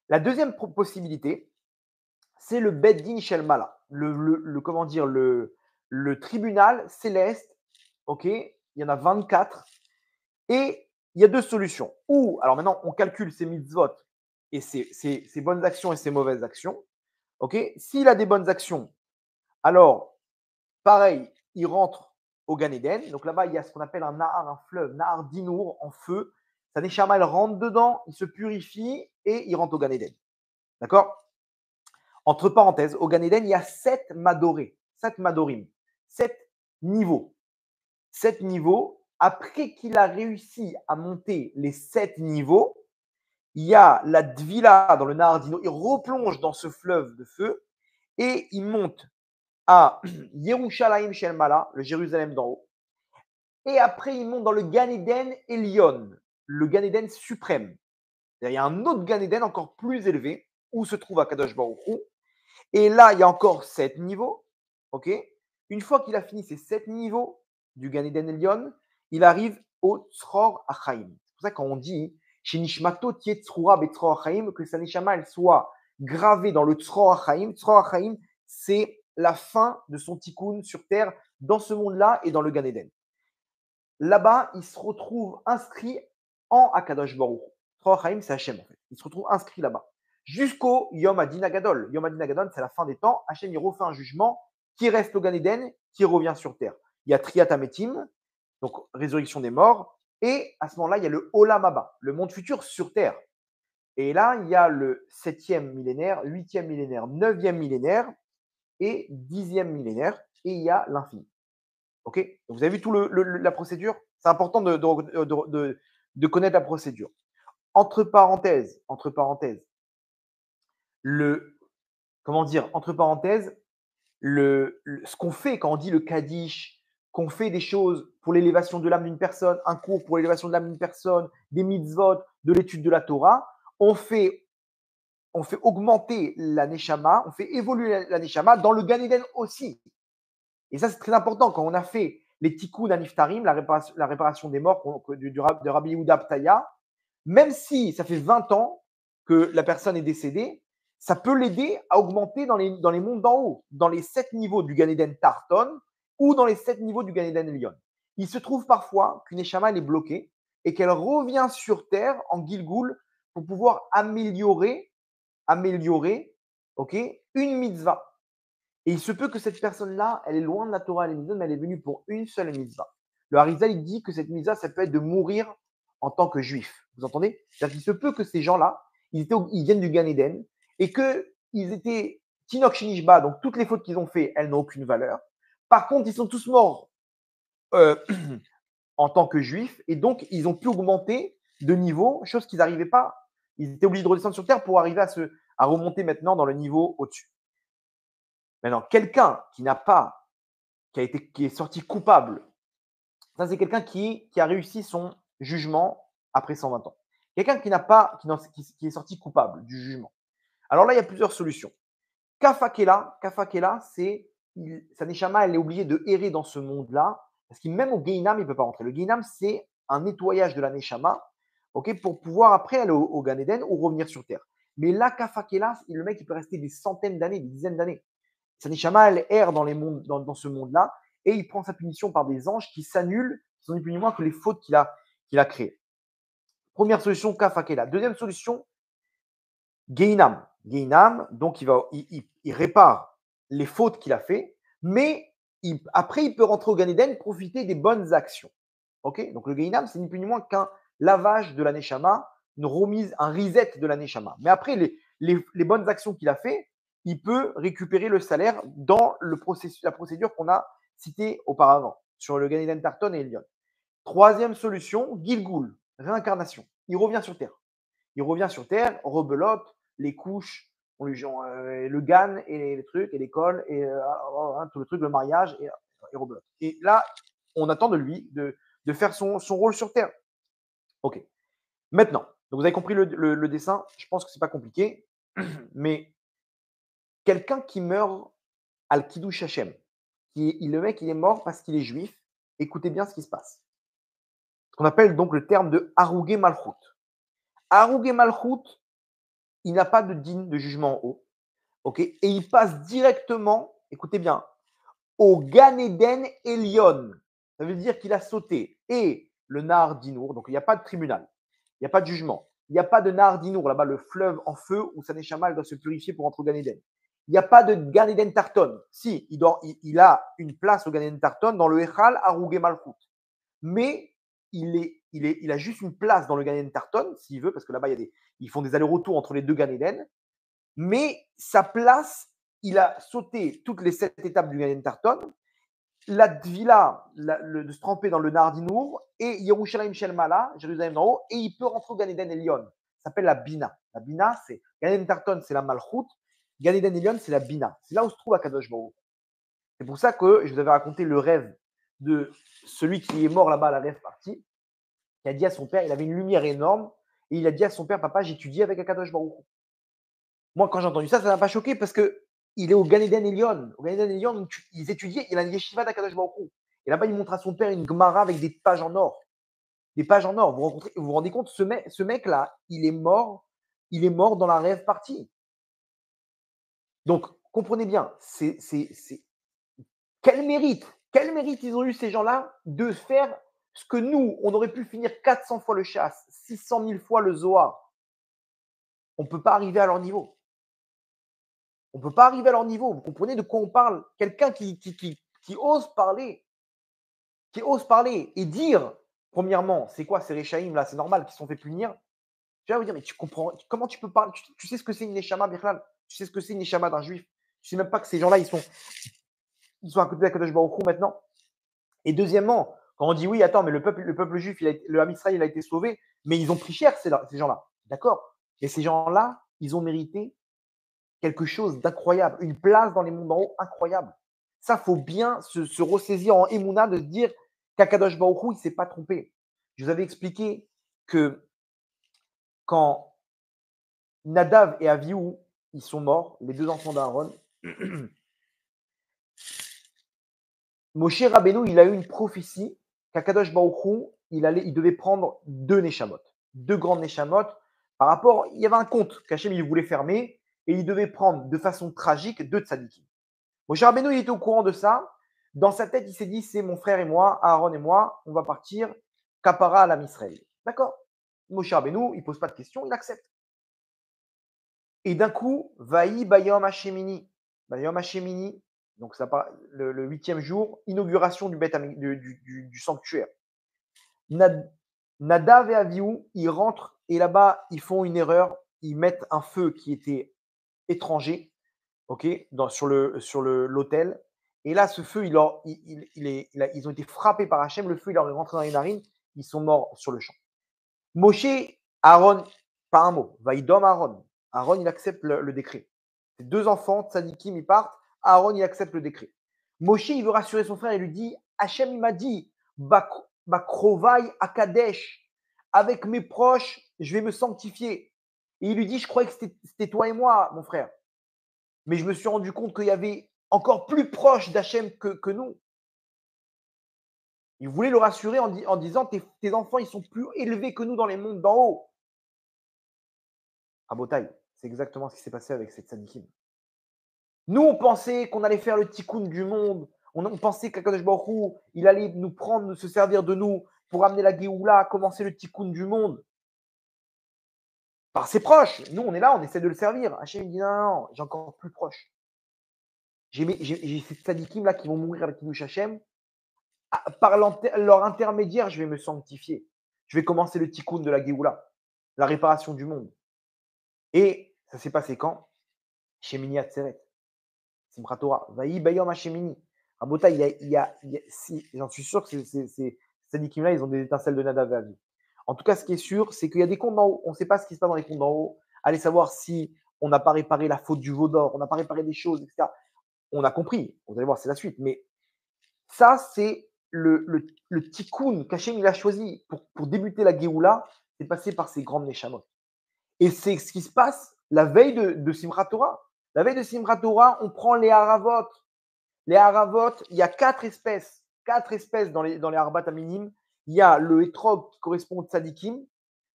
La deuxième possibilité, c'est le Beddin Shel Mala, comment dire, le tribunal céleste, ok, il y en a 24, et il y a deux solutions. Ou, alors maintenant, on calcule ses mitzvot et ses bonnes actions et ses mauvaises actions, ok. S'il a des bonnes actions, alors, pareil, il rentre au Gan Eden. Donc là-bas, il y a ce qu'on appelle un Nahar, un fleuve, Nahar Dinour en feu. Sa Neshama, elle rentre dedans, il se purifie et il rentre au Gan Eden. D'accord. Entre parenthèses, au Gan Eden, il y a 7 Madoré, 7 Madorim, 7 niveaux. 7 niveaux. Après qu'il a réussi à monter les 7 niveaux, il y a la Dvila dans le Nahar Dinour. Il replonge dans ce fleuve de feu et il monte à Yerushalayim Shel Mala, le Jérusalem d'en haut. Et après, il monte dans le Gan Eden Elyon, le Gan Eden suprême. Il y a un autre Gan Eden encore plus élevé où se trouve Akadosh Baruch Hu. Et là, il y a encore 7 niveaux. Ok. Une fois qu'il a fini ces 7 niveaux du Gan Eden Elyon, il arrive au Tzror Achaim. C'est pour ça qu'on dit chez Nishmato Tietzrura Betzror Achaim, que sa Neshama elle soit gravée dans le Tzror Achaim. Tzror Achaim, c'est la fin de son tikkun sur terre, dans ce monde-là et dans le Gan Eden. Là-bas, il se retrouve inscrit en Akadosh Baruch. Tzror Achaim, c'est Hachem en fait. Il se retrouve inscrit là-bas. Jusqu'au Yom Adin Agadol. Yom Adin Agadol, c'est la fin des temps. Hachem, il refait un jugement qui reste au Gan Eden, qui revient sur terre. Il y a Triat Ametim, donc résurrection des morts. Et à ce moment-là, il y a le Olam Haba, le monde futur sur terre. Et là, il y a le 7e millénaire, 8e millénaire, 9e millénaire et 10e millénaire. Et il y a l'infini. OK. Donc, vous avez vu tout la procédure. C'est important de connaître la procédure. Entre parenthèses, ce qu'on fait quand on dit le Kaddish, qu'on fait des choses pour l'élévation de l'âme d'une personne, un cours pour l'élévation de l'âme d'une personne, des mitzvot, de l'étude de la Torah, on fait augmenter la Neshama, on fait évoluer la Neshama dans le Gan Eden aussi. Et ça, c'est très important. Quand on a fait les tikkun à Niftarim, la réparation des morts de Rabbi Yehuda Ptaya, même si ça fait 20 ans que la personne est décédée, ça peut l'aider à augmenter dans les mondes d'en haut, dans les 7 niveaux du Gan Eden Tarton ou dans les 7 niveaux du Gan Eden Lyon. Il se trouve parfois qu'une Neshama est bloquée et qu'elle revient sur Terre en Gilgoul pour pouvoir améliorer une mitzvah. Et il se peut que cette personne-là, elle est loin de la Torah et les mitzvahs, mais elle est venue pour une seule mitzvah. Le Harizal, il dit que cette mitzvah, ça peut être de mourir en tant que juif. Vous entendez? C'est-à-dire qu'il se peut que ces gens-là, ils viennent du Gan Eden et qu'ils étaient Tinok Shinishba, donc toutes les fautes qu'ils ont fait, elles n'ont aucune valeur. Par contre, ils sont tous morts en tant que juifs et donc ils ont pu augmenter de niveau, chose qu'ils n'arrivaient pas. Ils étaient obligés de redescendre sur Terre pour arriver à remonter maintenant dans le niveau au-dessus. Maintenant, quelqu'un qui est sorti coupable, ça c'est quelqu'un qui a réussi son jugement après 120 ans. Quelqu'un qui est sorti coupable du jugement. Alors là, il y a plusieurs solutions. Kafakela, c'est sa neshama, elle est obligée de errer dans ce monde-là, parce que même au Geinam, il ne peut pas rentrer. Le Geinam, c'est un nettoyage de la neshama, pour pouvoir après aller au Gan Eden ou revenir sur Terre. Mais là, Kafakela, le mec, il peut rester des centaines d'années, des dizaines d'années. Sa neshama, elle erre dans ce monde-là, et il prend sa punition par des anges qui s'annulent, qui sont ni plus ni moins que les fautes qu'il a créées. Première solution, Kafakela. Deuxième solution, Geinam. Geinam, donc il répare les fautes qu'il a fait, mais après, il peut rentrer au Gan Eden, profiter des bonnes actions. Donc le Geinam, c'est ni plus ni moins qu'un lavage de la Neshama, une remise, un reset de la Neshama. Mais après, les bonnes actions qu'il a fait, il peut récupérer le salaire dans la procédure qu'on a citée auparavant sur le Gan Eden Tarton et Elion. Troisième solution, Gilgul, réincarnation. Il revient sur Terre. Il revient sur Terre, rebelote, les couches, le GAN et les trucs, et l'école, et tout le truc, le mariage, et rebelote. Et là, on attend de lui de faire son rôle sur Terre. Ok. Maintenant, donc vous avez compris le dessin, je pense que ce n'est pas compliqué, mais quelqu'un qui meurt al Kiddush Hashem, le mec, il est mort parce qu'il est juif, écoutez bien ce qui se passe. Ce qu'on appelle donc le terme de Harougé Malchut. Harougé Malchut, il n'a pas de din de jugement en haut, ok, et il passe directement, écoutez bien, au Gan Eden Elyon. Ça veut dire qu'il a sauté. Et le Nahar Dinour, donc il n'y a pas de tribunal, il n'y a pas de jugement, il n'y a pas de Nahar Dinour, là-bas le fleuve en feu où sa neshama doit se purifier pour entrer au Gan Eden. Il n'y a pas de Gan Eden Tarton. Si, il a une place au Gan Eden Tarton dans le Echal Harougé Malchut. Mais il a juste une place dans le Gan Eden Tarton, s'il veut, parce que là-bas, ils font des allers-retours entre les deux Gan Eden. Mais sa place, il a sauté toutes les 7 étapes du Gan Eden Tarton, la Tvila, de se tremper dans le Nardinour, et Yerushalayim Shel Mala, Jérusalem d'en haut, et il peut rentrer au Gan Eden Elyon. Ça s'appelle la Bina. La Bina, c'est Gan Eden Tarton, c'est la Malchut. Gan Eden Elyon, c'est la Bina. C'est là où se trouve Akadosh Baruch. C'est pour ça que je vous avais raconté le rêve de celui qui est mort là-bas à la rêve partie, qui a dit à son père, il avait une lumière énorme, et il a dit à son père, papa, j'étudie avec Akadosh Baruch. Moi, quand j'ai entendu ça, ça ne m'a pas choqué parce qu'il est au Gan Eden Elyon. Au Gan Eden Elyon, ils étudiaient, il a une yeshiva d'Akadosh Baruch. Et là-bas, il montre à son père une Gemara avec des pages en or. Des pages en or. Vous vous rendez compte, ce mec-là, il est mort dans la rêve partie. Donc, comprenez bien, quel mérite ils ont eu ces gens-là de faire ce que nous, on aurait pu finir 400 fois le chasse, 600 000 fois le Zohar. On ne peut pas arriver à leur niveau. On ne peut pas arriver à leur niveau. Vous comprenez de quoi on parle? Quelqu'un qui ose parler, et dire, premièrement, c'est quoi ces Réchaïm là? C'est normal qu'ils se sont fait punir. Je vais vous dire, mais tu comprends, comment tu peux parler? Tu sais ce que c'est une Neshama, Birlal? Tu sais ce que c'est une Neshama d'un juif? Tu sais même pas que ces gens-là, ils sont à côté d'Akadosh Baruch Hu maintenant. Et deuxièmement, quand on dit oui, attends, mais le peuple juif, le Ham Israël, il a été sauvé, mais ils ont pris cher, ces gens-là. D'accord? Et ces gens-là, ils ont mérité quelque chose d'incroyable, une place dans les mondes en haut incroyable. Ça, faut bien se ressaisir en Emouna de se dire qu'Akadosh Baruch Hu, il ne s'est pas trompé. Je vous avais expliqué que quand Nadav et Avihu, ils sont morts, les deux enfants d'Aaron, Moshe Rabbeinu, il a eu une prophétie qu'Akadosh Baruch Hu, il devait prendre 2 Neshamot, 2 grandes Neshamot. Par rapport, il y avait un compte qu'Hachem il voulait fermer et il devait prendre de façon tragique 2 tzadikim. Moshe Rabbeinu, il était au courant de ça. Dans sa tête, il s'est dit, c'est mon frère et moi, Aaron et moi, on va partir Kapara à la Misraël. D'accord? Moshe Rabbeinu, il ne pose pas de questions, il accepte. Et d'un coup, Vaï Bayom Hashemini. Bayom Hashemini, donc ça part, le 8e jour, inauguration du sanctuaire. Nadav et Avihu, ils rentrent et là-bas, ils font une erreur. Ils mettent un feu qui était étranger, ok, sur l'autel. Et là, ce feu, ils ont été frappés par Hachem. Le feu, il leur est rentré dans les narines. Ils sont morts sur le champ. Moshe, Aaron, pas un mot. Vaïdom Aaron. Aaron, il accepte le décret. Ses 2 enfants, Tzadikim, ils partent. Aaron, il accepte le décret. Moshe, il veut rassurer son frère et lui dit, Hachem, il m'a dit, Bakrovai Akadesh, avec mes proches, je vais me sanctifier. Et il lui dit, je croyais que c'était toi et moi, mon frère. Mais je me suis rendu compte qu'il y avait encore plus proche d'Hachem que nous. Il voulait le rassurer en disant, tes enfants, ils sont plus élevés que nous dans les mondes d'en haut. À Botaï, c'est exactement ce qui s'est passé avec cette tzadikim. Nous, on pensait qu'on allait faire le tikkun du monde. On pensait qu'Akadosh Baruch Hu, il allait nous prendre, se servir de nous pour amener la Géoula, commencer le tikkun du monde. Par ses proches. Nous, on est là, on essaie de le servir. Hachem dit non, j'ai encore plus proche. J'ai ces tzadikim là qui vont mourir avec Kiddush Hachem. Par leur intermédiaire, je vais me sanctifier. Je vais commencer le tikkun de la Géoula, la réparation du monde. Et Ça s'est passé quand? Shemini Atzeret, Simchat Torah. Vaï Bayom Hashemini. Rabota, si, j'en suis sûr que ces tzadikim-là, ils ont des étincelles de Nadav et Aviv. En tout cas, ce qui est sûr, c'est qu'il y a des comptes d'en haut. On ne sait pas ce qui se passe dans les comptes d'en haut. Allez savoir si on n'a pas réparé la faute du veau d'or, on n'a pas réparé des choses, etc. On a compris. Vous allez voir, c'est la suite. Mais ça, c'est le tikkun qu'Hachem il a choisi pour débuter la Géoula, c'est passé par ces grandes Neshamot. Et c'est ce qui se passe la veille de Simchat Torah. La veille de Simchat Torah, on prend les haravot. Les haravot, il y a quatre espèces dans les harabat minimes. Il y a le hétrog qui correspond au tzadikim,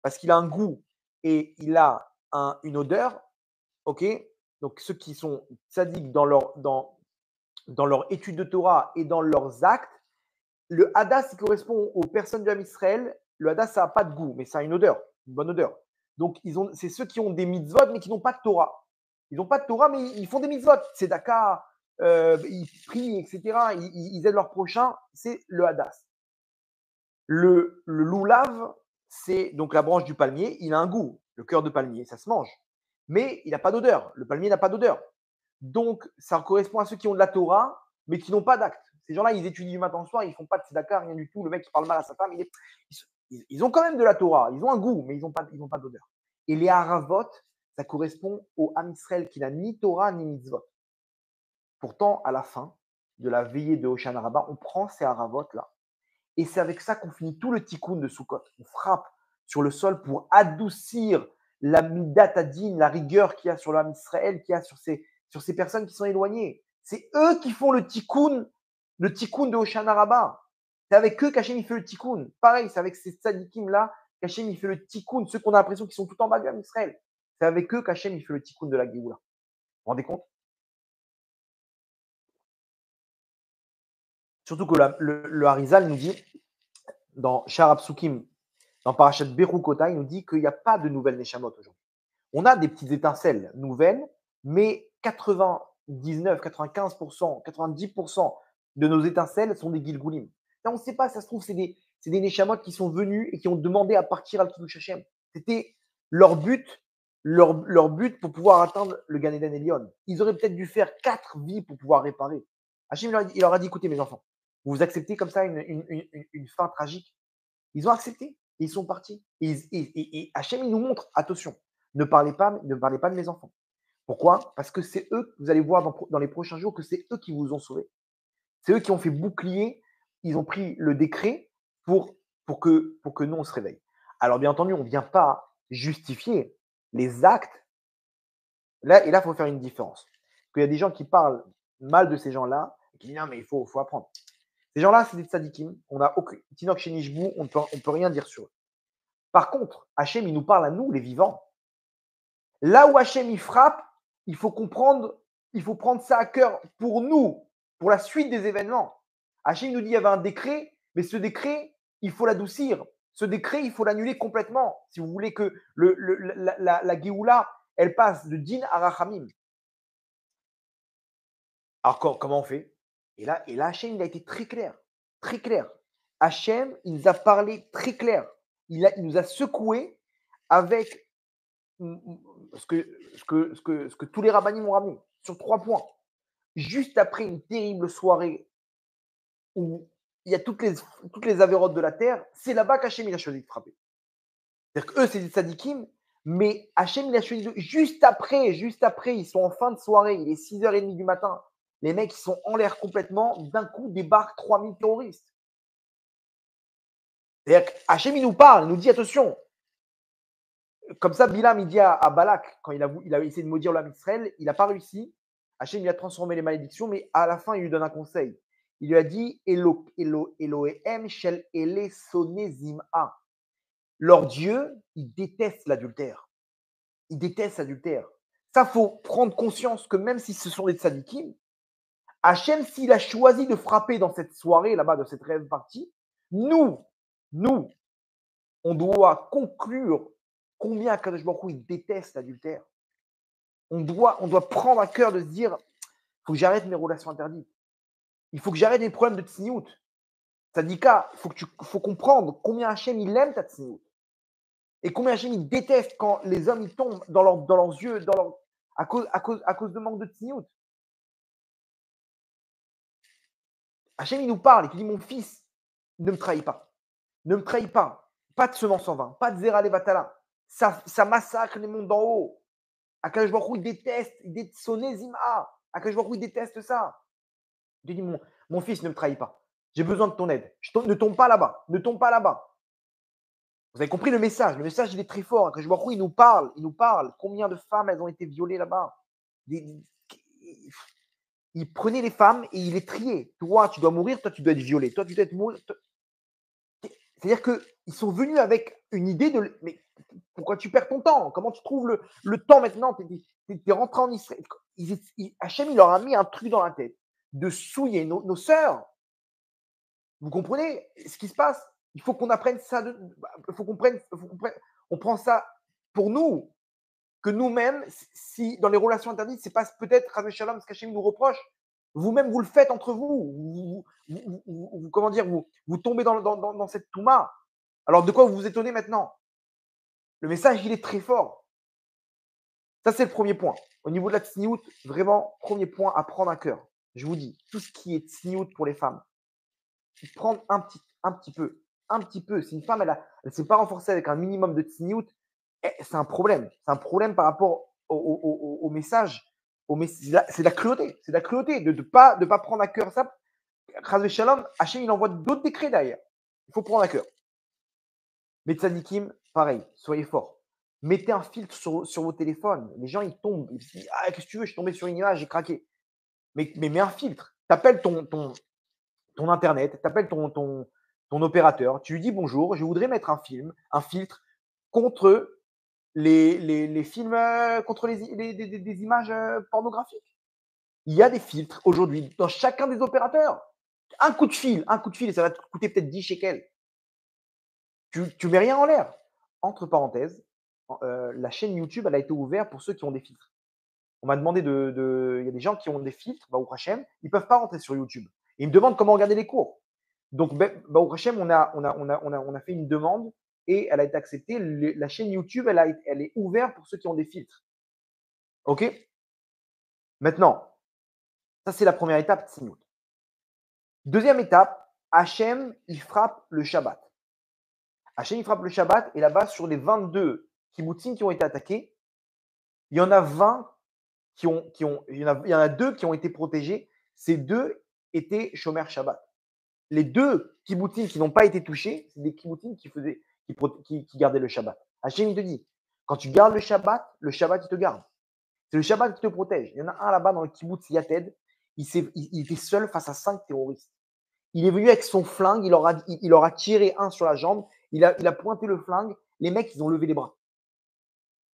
parce qu'il a un goût et il a une odeur. Ok. Donc ceux qui sont tzadik dans leur étude de Torah et dans leurs actes. Le hadas, qui correspond aux personnes de l'âme Israël, le hadas, ça n'a pas de goût, mais ça a une odeur, une bonne odeur. Donc, c'est ceux qui ont des mitzvot, mais qui n'ont pas de Torah. Ils n'ont pas de Torah, mais ils font des mitzvot. C'est Daka, ils prient, etc. Ils aident leur prochain. C'est le hadas. Le loulav, c'est donc la branche du palmier. Il a un goût, le cœur de palmier, ça se mange. Mais il n'a pas d'odeur. Le palmier n'a pas d'odeur. Donc, ça correspond à ceux qui ont de la Torah, mais qui n'ont pas d'acte. Ces gens-là, ils étudient du matin au soir, ils ne font pas de tzedaka, rien du tout. Le mec, il parle mal à sa femme, ils ont quand même de la Torah, ils ont un goût, mais ils n'ont pas d'odeur. Et les haravot, ça correspond au Ham Israël qui n'a ni Torah ni mitzvot. Pourtant, à la fin de la veillée de Hoshana Rabbah, on prend ces haravot-là. Et c'est avec ça qu'on finit tout le tikkun de Sukkot. On frappe sur le sol pour adoucir la midat adin, la rigueur qu'il y a sur le Ham Israël, qu'il y a sur ces personnes qui sont éloignées. C'est eux qui font le tikkun de Hoshana Rabbah. C'est avec eux qu'Hachem il fait le tikkun. Pareil, c'est avec ces tzadikim-là qu'Hachem il fait le tikkun. Ceux qu'on a l'impression qu'ils sont tout en bas du Ham Israël. C'est avec eux qu'Hachem il fait le tikkun de la Géoula. Vous vous rendez compte? Surtout que le Harizal nous dit, dans Sharab Sukim, dans Parashat Berukota, il nous dit qu'il n'y a pas de nouvelles Neshamot aujourd'hui. On a des petites étincelles nouvelles, mais 99, 95%, 90% de nos étincelles sont des Gilgulim. On ne sait pas, ça se trouve, c'est des Neshamot qui sont venus et qui ont demandé à partir al Kiddush Hashem. C'était leur but, leur but pour pouvoir atteindre le Gan Eden Elyon. Ils auraient peut-être dû faire 4 vies pour pouvoir réparer. Hachem il leur a dit, écoutez mes enfants, vous acceptez comme ça une fin tragique. Ils ont accepté et ils sont partis. Et Hachem, il nous montre, attention, ne parlez pas de mes enfants. Pourquoi? Parce que c'est eux, vous allez voir dans les prochains jours que c'est eux qui vous ont sauvés. C'est eux qui ont fait bouclier, ils ont pris le décret pour que nous, on se réveille. Alors, bien entendu, on ne vient pas justifier les actes. Là, il faut faire une différence. Parce qu'il y a des gens qui parlent mal de ces gens-là et qui disent non, mais il faut apprendre. Ces gens-là, c'est des tzadikim. On a aucun Tinok chez Nishbou, on ne peut rien dire sur eux. Par contre, Hachem, il nous parle à nous, les vivants. Là où Hachem, il frappe, il faut prendre ça à cœur pour nous, pour la suite des événements. Hachem nous dit qu'il y avait un décret, mais ce décret, il faut l'adoucir. Ce décret, il faut l'annuler complètement. Si vous voulez que la Géoula, elle passe de Din à Rachamim. Alors, comment on fait? Et là, Hachem, il a été très clair. Très clair. Hachem, il nous a parlé très clair. Il nous a secoué avec ce que tous les rabbinim m'ont ramené sur 3 points. Juste après une terrible soirée où il y a toutes les avérotes de la terre, c'est là-bas qu'Hachem il a choisi de frapper. C'est-à-dire qu'eux, c'est des tzadikim, mais Hachem il a choisi juste après, ils sont en fin de soirée, il est 6h30 du matin. Les mecs, ils sont en l'air complètement. D'un coup, débarquent 3000 terroristes. C'est-à-dire qu'Hachem, il nous parle, il nous dit attention. Comme ça, Bilam, il dit à Balak, quand il a essayé de maudire l'âme Israël, il n'a pas réussi. Hachem, il a transformé les malédictions, mais à la fin, il lui donne un conseil. Il lui a dit Elohem shel ele sonezim'a. Leur Dieu, il déteste l'adultère. Il déteste l'adultère. Ça, il faut prendre conscience que même si ce sont des tzadikim, Hachem, s'il a choisi de frapper dans cette soirée, là-bas, de cette rêve partie, nous, on doit conclure combien Kadosh Baruch Hu, il déteste l'adultère. On doit prendre à cœur de se dire, il faut que j'arrête mes relations interdites. Il faut que j'arrête les problèmes de tsniout. Tzadika, il faut comprendre combien Hachem, il aime ta tsniout. Et combien Hachem, il déteste quand les hommes, ils tombent dans leurs yeux, à cause de manque de tsniout. Hachem, il nous parle, il te dit, mon fils, ne me trahis pas. Ne me trahis pas. Pas de semence en vain, pas de zera levatala. Ça massacre les mondes d'en haut. Akadosh Baruch Hu, il déteste son Ezima. Akadosh Baruch Hu, il déteste ça. Il te dit, mon fils, ne me trahis pas. J'ai besoin de ton aide. Ne tombe pas là-bas. Ne tombe pas là-bas. Vous avez compris le message. Le message, il est très fort. Akadosh Baruch Hu, il nous parle. Il nous parle. Combien de femmes, elles ont été violées là-bas. Il prenait les femmes et il les triait. Toi, tu dois mourir. Toi, tu dois être violé. Toi, tu dois être mourir. C'est-à-dire qu'ils sont venus avec une idée de. Mais pourquoi tu perds ton temps? Comment tu trouves le temps maintenant? Tu es rentré en Israël. Hachem, il leur a mis un truc dans la tête de souiller nos sœurs. Vous comprenez ce qui se passe? Il faut qu'on apprenne ça. Il faut qu'on prenne. On prend ça pour nous. Que nous-mêmes, si dans les relations interdites, c'est pas peut-être Chas Shalom, ce qu'Hachem nous reproche. Vous-même, vous le faites entre vous. Comment dire, vous tombez dans cette touma. Alors, de quoi vous vous étonnez maintenant? Le message, il est très fort. Ça, c'est le premier point. Au niveau de la tsniout, vraiment, premier point à prendre à cœur. Je vous dis, tout ce qui est tsniout pour les femmes, prendre un petit peu. Si une femme, elle ne s'est pas renforcée avec un minimum de tsniout, c'est un problème. C'est un problème par rapport au message. C'est de la cruauté. C'est de la cruauté de ne pas prendre à cœur ça. Chas Shalom, Hachem, il envoie d'autres décrets derrière. Il faut prendre à cœur. Mais tzadikim, pareil, soyez forts. Mettez un filtre sur vos téléphones. Les gens, ils tombent. Ils se disent, ah, qu'est-ce que tu veux? Je suis tombé sur une image, j'ai craqué. Mais mets un filtre. Tu appelles ton Internet, tu appelles ton opérateur. Tu lui dis bonjour, je voudrais mettre un filtre contre les films, contre des images pornographiques. Il y a des filtres aujourd'hui dans chacun des opérateurs. Un coup de fil, et ça va te coûter peut-être 10 shekels. Tu mets rien en l'air. Entre parenthèses, la chaîne YouTube, elle a été ouverte pour ceux qui ont des filtres. On m'a demandé il y a des gens qui ont des filtres, Baruch Hashem, ils ne peuvent pas rentrer sur YouTube. Et ils me demandent comment regarder les cours. Donc, Baruch Hashem, on a fait une demande et elle a été acceptée. La chaîne YouTube, elle est ouverte pour ceux qui ont des filtres. OK? Maintenant, ça, c'est la première étape, Tsniout. Deuxième étape, Hachem, il frappe le Shabbat. Hachem, il frappe le Shabbat et là-bas, sur les 22 kibbutzim qui ont été attaqués, il y en a 20 il y en a 2 qui ont été protégés. Ces 2 étaient Shomer Shabbat. Les 2 kibbutzim qui n'ont pas été touchés, c'est des kibbutzim qui gardaient le Shabbat. Hachem, il te dit, quand tu gardes le Shabbat, il te garde. C'est le Shabbat qui te protège. Il y en a un là-bas dans le kibbutz Yated, il était seul face à 5 terroristes. Il est venu avec son flingue, il leur a tiré un sur la jambe, il a pointé le flingue, les mecs, ils ont levé les bras.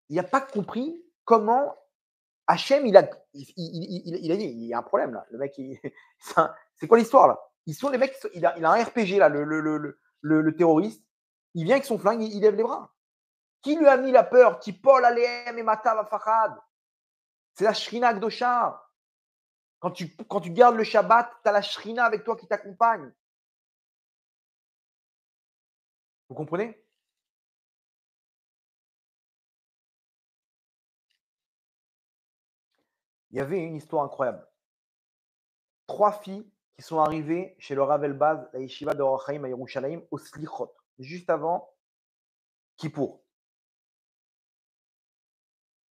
Il n'a pas compris comment Hachem, il a dit, il y a un problème là. Le mec, c'est quoi l'histoire là? Ils sont les mecs, il a un RPG là, le terroriste. Il vient avec son flingue, il lève les bras. Qui lui a mis la peur? Qui Paul Aleem et Mata Vafachad? C'est la Shrina Akdosha. Quand tu gardes le Shabbat, tu as la Shrina avec toi qui t'accompagne. Vous comprenez? Il y avait une histoire incroyable. 3 filles qui sont arrivées chez le Rav Elbaz, la yeshiva de Or Chaim à Yerushalayim, au Slichot, juste avant Kippour.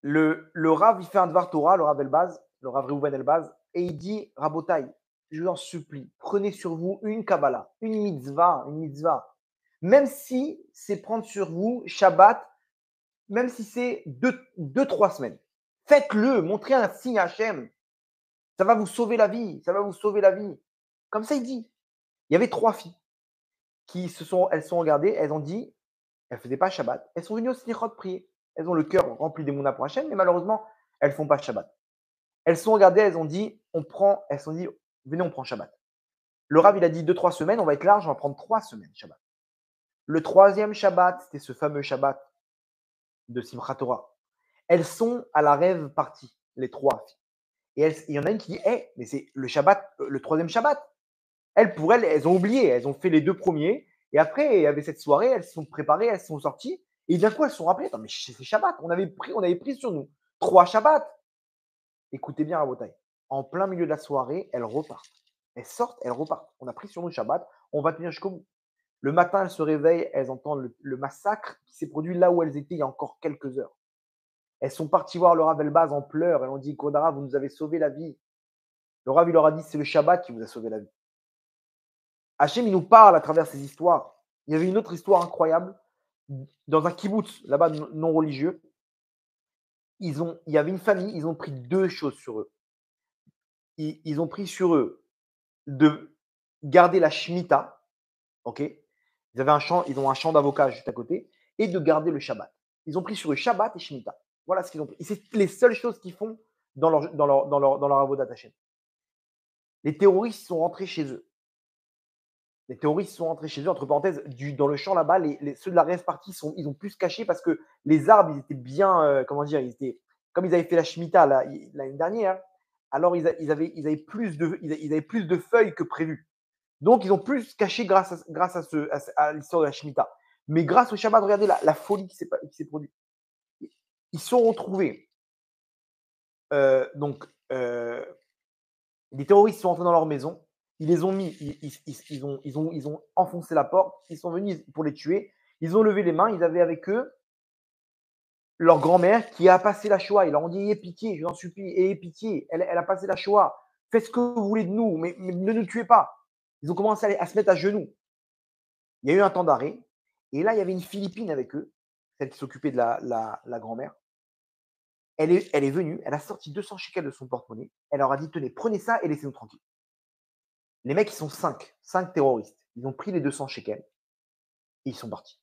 Le Rav, il fait un Dvar Torah, le Rav Elbaz, le Rav Reuven Elbaz, et il dit, Rabotai, je vous en supplie, prenez sur vous une Kabbalah, une mitzvah. Même si c'est prendre sur vous Shabbat, même si c'est 2-3 semaines. Faites-le, montrez un signe à Hachem. Ça va vous sauver la vie. Comme ça, il dit. Il y avait 3 filles elles sont regardées, elles ont dit, elles ne faisaient pas Shabbat. Elles sont venues au Slichot prier. Elles ont le cœur rempli d'émouna pour Hachem, mais malheureusement, elles ne font pas Shabbat. Elles sont regardées, elles ont dit, venez, on prend Shabbat. Le Rav, il a dit 2-3 semaines, on va être large, on va prendre 3 semaines Shabbat. Le 3e Shabbat, c'était ce fameux Shabbat de Simchat Torah. Elles sont à la rêve partie, les 3 filles. Et il y en a une qui dit, mais c'est le Shabbat, le 3e Shabbat. Elles ont oublié, elles ont fait les 2 premiers. Et après, il y avait cette soirée, elles se sont préparées, elles sont sorties. Et d'un coup, elles se sont rappelées, attends, mais c'est Shabbat, on avait pris sur nous 3 Shabbats. Écoutez bien, Rabotai, en plein milieu de la soirée, elles repartent. Elles sortent, elles repartent. On a pris sur nous Shabbat, on va tenir jusqu'au bout. Le matin, elles se réveillent, elles entendent le massacre qui s'est produit là où elles étaient il y a encore quelques heures. Elles sont parties voir le Rav Elbaz en pleurs. Elles ont dit, Kodara, vous nous avez sauvé la vie. Le Rav, il leur a dit, c'est le Shabbat qui vous a sauvé la vie. Hachem, il nous parle à travers ces histoires. Il y avait une autre histoire incroyable. Dans un kibbutz, là-bas, non religieux, il y avait une famille, ils ont pris 2 choses sur eux. Ils ont pris sur eux de garder la Shemitah, ok. Ils ont un champ d'avocats juste à côté, et de garder le Shabbat. Ils ont pris sur eux Shabbat et Shemitah. Voilà ce qu'ils ont pris. Et c'est les seules choses qu'ils font dans leur avodat Hashem. Les terroristes sont rentrés chez eux. Les terroristes sont rentrés chez eux, entre parenthèses, dans le champ là-bas, ceux de la rêve partie, ils ont pu se cacher parce que les arbres, ils étaient bien, comment dire, comme ils avaient fait la Shemitah l'année dernière, alors ils avaient plus de feuilles que prévu. Donc, ils ont plus se caché grâce à l'histoire de la Shemitah. Mais grâce au Shabbat, regardez la folie qui s'est produite. Ils sont retrouvés. Les terroristes sont entrés dans leur maison. Ils les ont mis, ils ont enfoncé la porte. Ils sont venus pour les tuer. Ils ont levé les mains. Ils avaient avec eux leur grand-mère qui a passé la Shoah. Ils leur ont dit, ayez pitié, je vous en supplie, ayez pitié. Elle a passé la Shoah. Faites ce que vous voulez de nous, mais ne nous tuez pas. Ils ont commencé à se mettre à genoux. Il y a eu un temps d'arrêt. Et là, il y avait une Philippine avec eux, celle qui s'occupait de la grand-mère. Elle est venue, elle a sorti 200 shekels de son porte-monnaie. Elle leur a dit, tenez, prenez ça et laissez-nous tranquilles. Les mecs, ils sont 5 terroristes. Ils ont pris les 200 shekels et ils sont partis.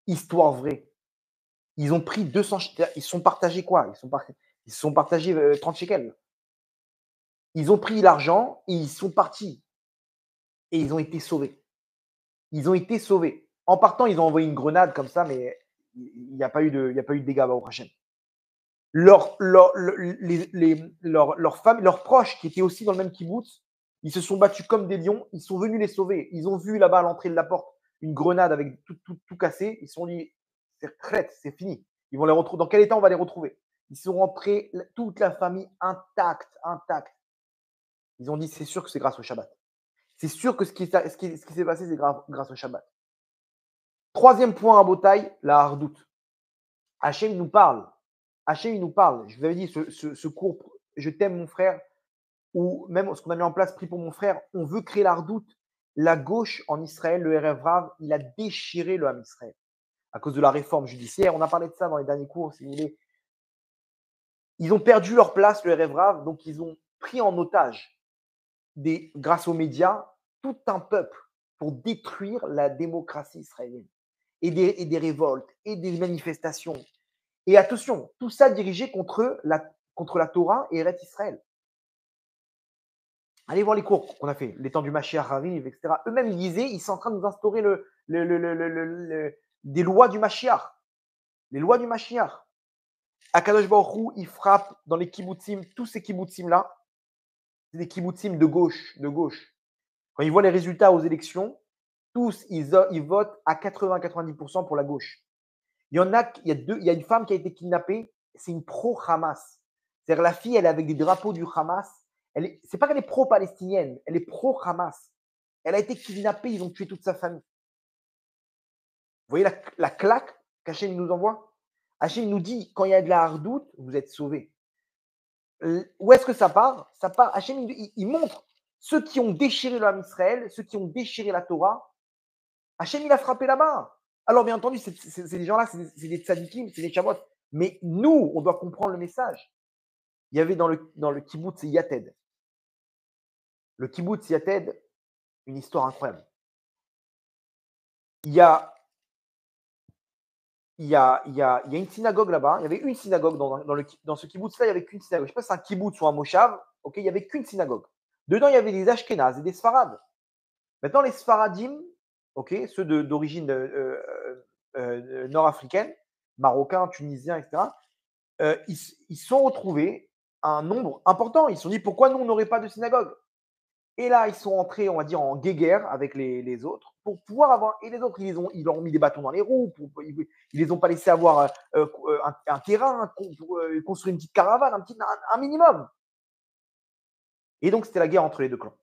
Histoire vraie. Ils ont pris 200 shekels. Ils se sont partagés quoi? Ils se sont partagés 30 shekels. Ils ont pris l'argent et ils sont partis. Et ils ont été sauvés. Ils ont été sauvés. En partant, ils ont envoyé une grenade comme ça, mais il n'y a pas eu de dégâts au prochain. Leurs femmes, leurs proches qui étaient aussi dans le même kibbutz, ils se sont battus comme des lions. Ils sont venus les sauver. Ils ont vu là-bas à l'entrée de la porte une grenade avec tout cassé. Ils se sont dit, c'est fini. Ils vont les retrouver. Dans quel état on va les retrouver? Ils sont rentrés, toute la famille intacte. Ils ont dit, c'est sûr que c'est grâce au Shabbat. C'est sûr que ce qui s'est passé, c'est grâce au Shabbat. Troisième point à Botaï, la hardoute. Hachem nous parle. Il nous parle. Je vous avais dit, ce cours, je t'aime mon frère, ou même ce qu'on a mis en place, pris pour mon frère, on veut créer la hardoute. La gauche en Israël, le Erev Rav, il a déchiré le Ham Israël à cause de la réforme judiciaire. On a parlé de ça dans les derniers cours, si vous voulez. Ils ont perdu leur place, le Erev Rav, donc ils ont pris en otage, grâce aux médias, tout un peuple pour détruire la démocratie israélienne. Et des révoltes, et des manifestations. Et attention, tout ça dirigé contre la Torah et Eretz Israël. Allez voir les cours qu'on a fait, les temps du Mashiach arrive, etc. Eux-mêmes, ils disaient, ils sont en train de nous instaurer des lois du Mashiach. Les lois du Mashiach. Akadosh Baruch Hu, il frappe dans les kibbutzim, tous ces kibbutzim-là, c'est des kibbutzim de gauche. Quand ils voient les résultats aux élections, tous, ils votent à 80-90% pour la gauche. Il y a une femme qui a été kidnappée, c'est une pro-Hamas. C'est-à-dire la fille, elle est avec des drapeaux du Hamas. C'est pas qu'elle est pro-palestinienne, elle est pro-Hamas. Elle a été kidnappée, ils ont tué toute sa famille. Vous voyez la claque qu'Hachem nous envoie? Hachem nous dit, quand il y a de la hardoute, vous êtes sauvés. Où est-ce que ça part? Ça part, Hachem, il montre ceux qui ont déchiré le Ham Israël, ceux qui ont déchiré la Torah. Hachem, il a frappé là-bas. Alors, bien entendu, ces gens-là, c'est des tzadikim, c'est des chavot. Mais nous, on doit comprendre le message. Il y avait dans le kibbutz Yated. Le kibbutz Yated, une histoire incroyable. Il y a une synagogue là-bas. Il y avait une synagogue dans ce kibbutz-là. Il n'y avait qu'une synagogue. Je ne sais pas si c'est un kibbutz ou un moshav. Okay, il n'y avait qu'une synagogue. Dedans, il y avait des Ashkénazes et des Sfarades. Maintenant, les Sfaradim, ceux d'origine nord-africaine, marocains, tunisiens, etc., ils sont retrouvés un nombre important. Ils se sont dit, pourquoi nous, on n'aurait pas de synagogue? Et là, ils sont entrés, on va dire, en guéguerre avec les autres pour pouvoir avoir. Et les autres, ils leur ont mis des bâtons dans les roues, ils les ont pas laissés avoir un terrain, pour construire une petite caravane, un minimum. Et donc, c'était la guerre entre les deux clans.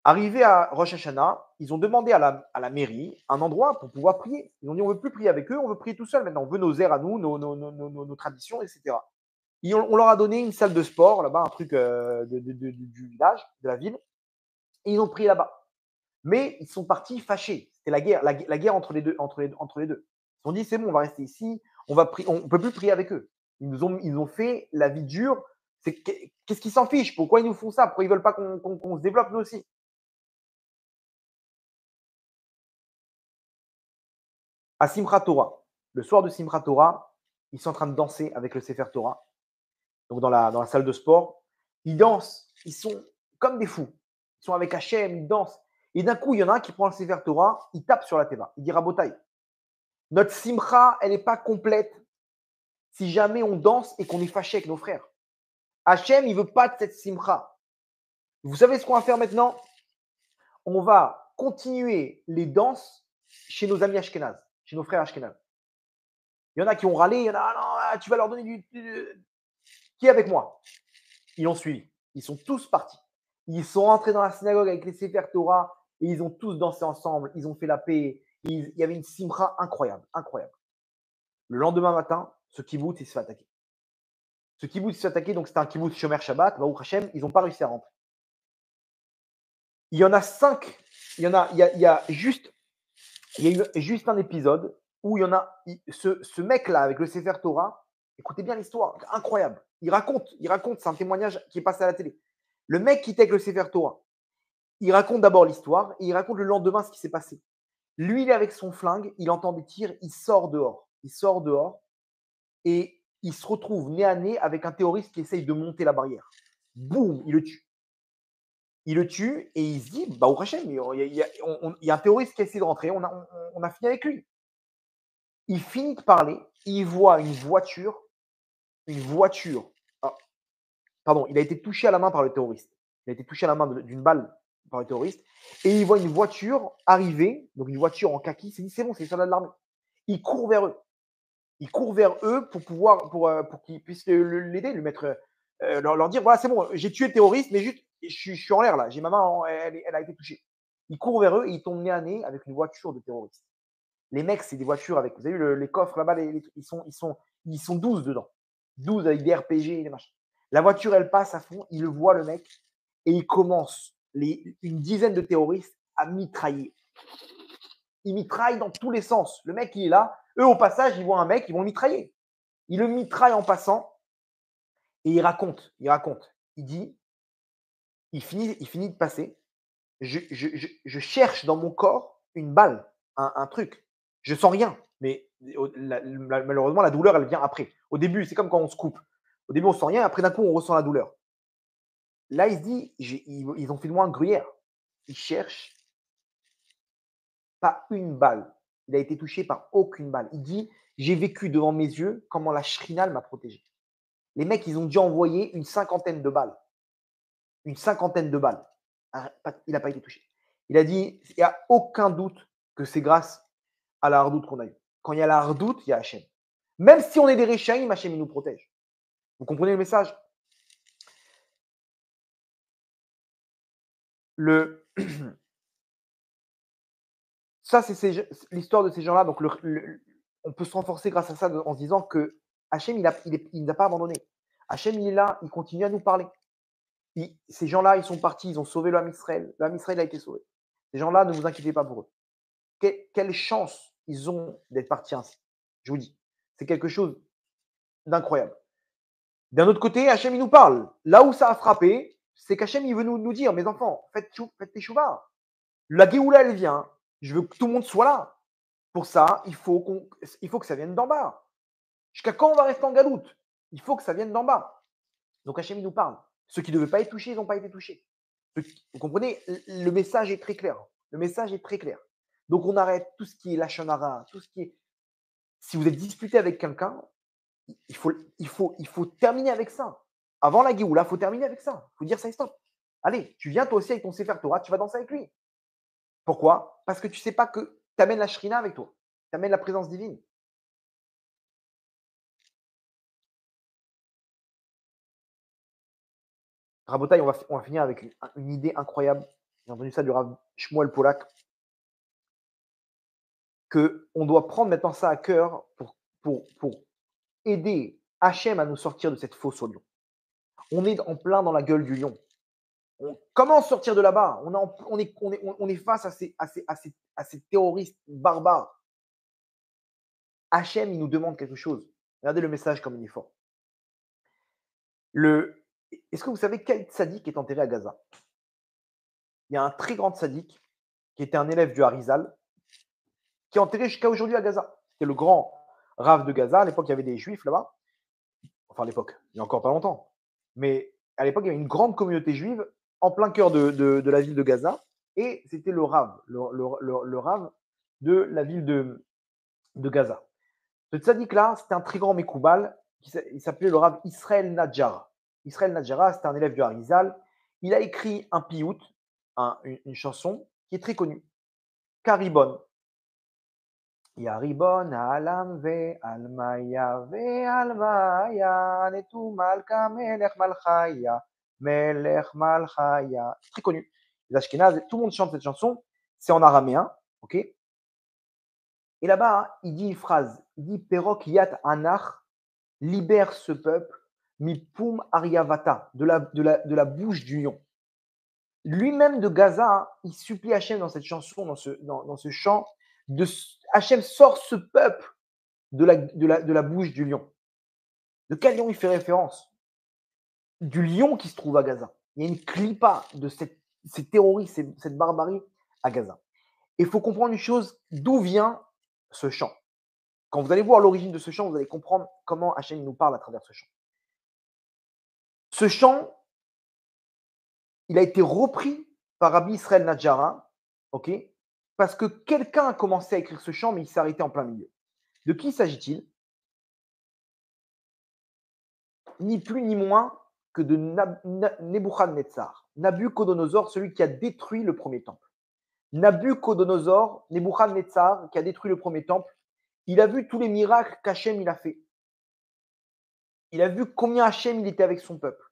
Arrivé à Rosh Hashanah, ils ont demandé à la mairie un endroit pour pouvoir prier. Ils ont dit on ne veut plus prier avec eux, on veut prier tout seul maintenant. On veut nos airs à nous, nos traditions, etc. On leur a donné une salle de sport là-bas, un truc du village, de la ville, et ils ont prié là-bas. Mais ils sont partis fâchés. C'était la guerre, la guerre entre les deux. Ils ont dit c'est bon, on va rester ici, on ne peut plus prier avec eux. Ils ont fait la vie dure. Qu'est-ce qu'ils s'en fichent? Pourquoi ils nous font ça? Pourquoi ils ne veulent pas qu'on se développe nous aussi? À Simchat Torah, le soir de Simchat Torah, ils sont en train de danser avec le Sefer Torah, donc dans la salle de sport. Ils dansent, ils sont comme des fous. Ils sont avec Hachem, ils dansent. Et d'un coup, il y en a un qui prend le Sefer Torah, il tape sur la teva. Il dit Rabotai, notre Simcha, elle n'est pas complète si jamais on danse et qu'on est fâché avec nos frères. Hachem, il ne veut pas de cette Simcha. Vous savez ce qu'on va faire maintenant? On va continuer les danses chez nos amis Ashkenaz, chez nos frères Ashkenaz. Il y en a qui ont râlé, il y en a, ah non, ah, tu vas leur donner Qui est avec moi? Ils l'ont suivi. Ils sont tous partis. Ils sont entrés dans la synagogue avec les Sefer Torah et ils ont tous dansé ensemble. Ils ont fait la paix. Il y avait une simcha incroyable, incroyable. Le lendemain matin, ce kibbutz, il se fait attaquer. Ce kibbutz se fait attaquer, donc c'était un kibbutz Shomer Shabbat. Baruch Hashem, ils n'ont pas réussi à rentrer. Il y en a 5. Il y a juste un épisode où il y en a ce mec-là avec le Sefer Torah. Écoutez bien l'histoire, incroyable. Il raconte, c'est un témoignage qui est passé à la télé. Le mec qui était avec le Sefer Torah, il raconte d'abord l'histoire et il raconte le lendemain ce qui s'est passé. Lui, il est avec son flingue, il entend des tirs, il sort dehors. Et il se retrouve nez à nez avec un terroriste qui essaye de monter la barrière. Boum, il le tue. Il le tue et il se dit, bah, au Hachem, il y a un terroriste qui essaie de rentrer, on a fini avec lui. Il finit de parler, il voit une voiture. Ah, pardon, il a été touché à la main par le terroriste. Il a été touché à la main d'une balle par le terroriste. Et il voit une voiture arriver, donc une voiture en kaki. Il s'est dit, c'est bon, c'est les soldats de l'armée. Il court vers eux. Pour qu'ils puissent l'aider, lui mettre, leur dire, voilà, c'est bon, j'ai tué le terroriste, mais juste, je suis en l'air là, j'ai ma main, elle a été touchée. Il court vers eux et il tombe nez à nez avec une voiture de terroriste. Les mecs, c'est des voitures avec, vous avez vu les coffres là-bas, ils sont 12 dedans. 12 avec des RPG et des machins. La voiture, elle passe à fond, il le voit, le mec, et il commence, une dizaine de terroristes, à mitrailler. Ils mitraillent dans tous les sens. Le mec, il est là. Eux, au passage, ils voient un mec, ils vont le mitrailler. Ils le mitraillent en passant, et il raconte. Il dit, il finit de passer. Je cherche dans mon corps une balle, un truc. Je sens rien, mais malheureusement, la douleur, elle vient après. Au début, c'est comme quand on se coupe. Au début, on sent rien, après d'un coup, on ressent la douleur. Là, il se dit, ils ont fait de moi un gruyère. Il cherche pas une balle. Il a été touché par aucune balle. Il dit, j'ai vécu devant mes yeux comment la Shrinal m'a protégé. Les mecs, ils ont dû envoyer une cinquantaine de balles. Une cinquantaine de balles. Il n'a pas été touché. Il a dit, il n'y a aucun doute que c'est grâce à la hardoute qu'on a eue. Quand il y a la hardoute, il y a Hachem. Même si on est des Réchaïm, Hachem, il nous protège. Vous comprenez le message? Ça, c'est l'histoire de ces gens-là. Donc, on peut se renforcer grâce à ça en se disant que Hachem, il ne nous a pas abandonné. Hachem, il est là, il continue à nous parler. Ces gens-là, ils sont partis, ils ont sauvé l'homme Israël. L'homme Israël a été sauvé. Ces gens-là, ne vous inquiétez pas pour eux. Quelle chance ils ont d'être partis ainsi. Je vous dis, c'est quelque chose d'incroyable. D'un autre côté, Hachem, il nous parle. Là où ça a frappé, c'est qu'Hachem, il veut nous dire, mes enfants, faites tes chouvas. La Géoula, elle vient. Je veux que tout le monde soit là. Pour ça, il faut que ça vienne d'en bas. Jusqu'à quand on va rester en galoute? Il faut que ça vienne d'en bas. Donc Hachem, il nous parle. Ceux qui ne devaient pas être touchés, ils n'ont pas été touchés. Vous comprenez? Le message est très clair. Le message est très clair. Donc on arrête tout ce qui est lachon hara, tout ce qui est. Si vous êtes disputé avec quelqu'un, il faut terminer avec ça. Avant la Géoula, il faut terminer avec ça. Il faut dire ça, stop. Allez, tu viens toi aussi avec ton Sefer Torah, tu vas danser avec lui. Pourquoi? Parce que tu ne sais pas que tu amènes la shrina avec toi. Tu amènes la présence divine. Rabotaï, on va finir avec une idée incroyable. J'ai entendu ça du Rav Shmuel Polak, qu'on doit prendre maintenant ça à cœur pour aider Hachem à nous sortir de cette fosse au lion. On est en plein dans la gueule du lion. Comment sortir de là-bas? On est face à ces terroristes barbares. Hachem, il nous demande quelque chose. Regardez le message comme il est fort. Est-ce que vous savez quel tzaddik est enterré à Gaza? Il y a un très grand tzaddik qui était un élève du Harizal, qui est enterré jusqu'à aujourd'hui à Gaza. C'était le grand Rav de Gaza. À l'époque, il y avait des juifs là-bas. Enfin, à l'époque, il y a encore pas longtemps. Mais à l'époque, il y avait une grande communauté juive en plein cœur de la ville de Gaza. Et c'était le Rav, le Rav de la ville de Gaza. Ce tzaddik-là, c'était un très grand Mekoubal. Il s'appelait le Rav Israël Nadjara. Israël Nadjara, c'était un élève du Harizal. Il a écrit un piout, une chanson qui est très connue. Karibon. Yaribon alam ve almaya netu malka melech malchaya C'est très connu. Les Ashkénazes, tout le monde chante cette chanson. C'est en araméen, ok. Et là-bas, il dit une phrase. Il dit Perok yat anach, libère ce peuple, mi pum ariavata, de la bouche du lion. Lui-même de Gaza, il supplie Hachem dans cette chanson, dans ce chant, Hachem sort ce peuple de la bouche du lion. De quel lion il fait référence? Du lion qui se trouve à Gaza. Il y a une clipa de ces terroristes, cette barbarie à Gaza. Et il faut comprendre une chose, d'où vient ce chant. Quand vous allez voir l'origine de ce chant, vous allez comprendre comment Hachem nous parle à travers ce chant. Ce chant, il a été repris par Rabbi Israël Nadjara, ok, parce que quelqu'un a commencé à écrire ce chant, mais il s'est arrêté en plein milieu. De qui s'agit-il? Ni plus ni moins que de Nebuchadnezzar. Nabucodonosor, celui qui a détruit le premier temple. Nabucodonosor, Nebuchadnezzar, qui a détruit le premier temple, il a vu tous les miracles qu'Hachem il a fait. Il a vu combien Hachem il était avec son peuple.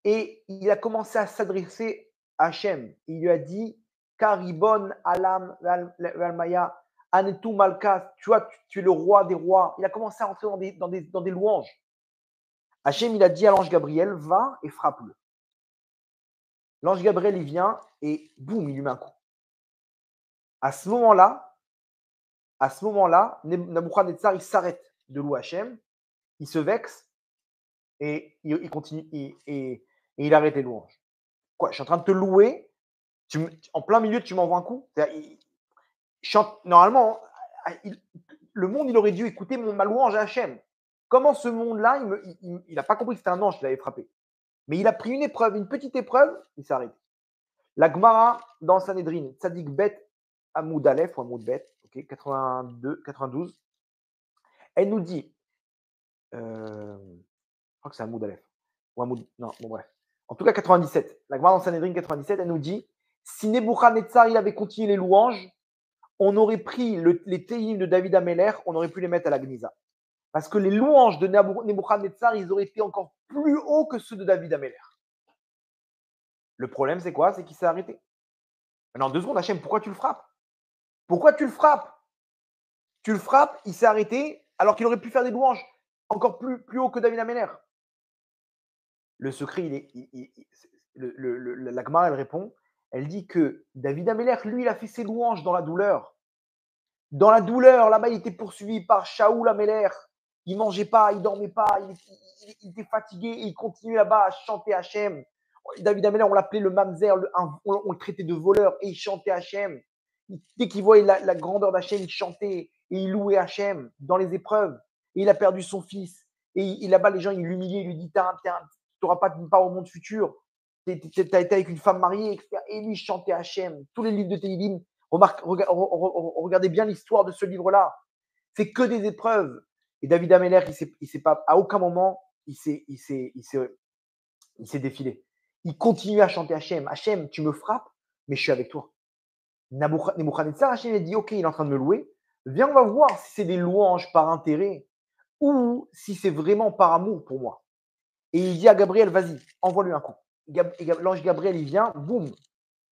Et il a commencé à s'adresser à Hachem. Il lui a dit Karibon Alam Valmaya Anetu Malka, tu es le roi des rois. Il a commencé à entrer dans des louanges. Hachem, il a dit à l'ange Gabriel, va et frappe-le. L'ange Gabriel, il vient et boum, il lui met un coup. À ce moment-là, Nabuchodonosor, il s'arrête de louer Hachem, il se vexe et il continue et il arrête les louanges. Quoi, je suis en train de te louer, en plein milieu, tu m'envoies un coup. Normalement, le monde, il aurait dû écouter ma louange à Hachem. Comment ce monde-là, il n'a pas compris que c'était un ange qui l'avait frappé. Mais il a pris une épreuve, une petite épreuve, il s'est arrêté. La Gemara, dans Sanhedrin, Tzadik Bet, Amoud Aleph, ou Amoud Bet, okay, 92, elle nous dit, je crois que c'est Amoud Aleph, ou Amoud, non, bon bref. En tout cas, 97. La Gemara dans Sanhedrin 97, elle nous dit, si Nebuchadnezzar, il avait continué les louanges, on aurait pris les Tehillim de David Ameller, on aurait pu les mettre à la Gnisa. Parce que les louanges de Nebuchadnezzar, ils auraient été encore plus hauts que ceux de David Ameller. Le problème, c'est quoi? C'est qu'il s'est arrêté. Maintenant, 2 secondes, Hachem, pourquoi tu le frappes? Pourquoi tu le frappes? Tu le frappes, il s'est arrêté, alors qu'il aurait pu faire des louanges encore plus haut que David Ameller. Le secret, la Gemara, elle répond, elle dit que David Ameller, lui, il a fait ses louanges dans la douleur. Dans la douleur, là-bas, il était poursuivi par Shaoul Ameller. Il ne mangeait pas, il ne dormait pas, il était fatigué et il continuait là-bas à chanter Hachem. David Ameller, on l'appelait le mamzer, on le traitait de voleur et il chantait Hachem. Dès qu'il voyait la grandeur d'Hachem, il chantait et il louait Hachem dans les épreuves. Et il a perdu son fils. Et là-bas, les gens, ils l'humiliaient, ils lui disent tu n'auras pas de part au monde futur. Tu as été avec une femme mariée, etc. Et lui, il chantait Hachem. Tous les livres de Tehillim, regardez bien l'histoire de ce livre-là. C'est que des épreuves. Et David Ameller, il s'est pas, à aucun moment, il s'est défilé. Il continue à chanter Hachem. Hachem, tu me frappes, mais je suis avec toi. Nebuchadnezzar, Hachem a dit, OK, il est en train de me louer. Viens, on va voir si c'est des louanges par intérêt ou si c'est vraiment par amour pour moi. Et il dit à Gabriel, vas-y, envoie-lui un coup. L'ange Gabriel, il vient, boum.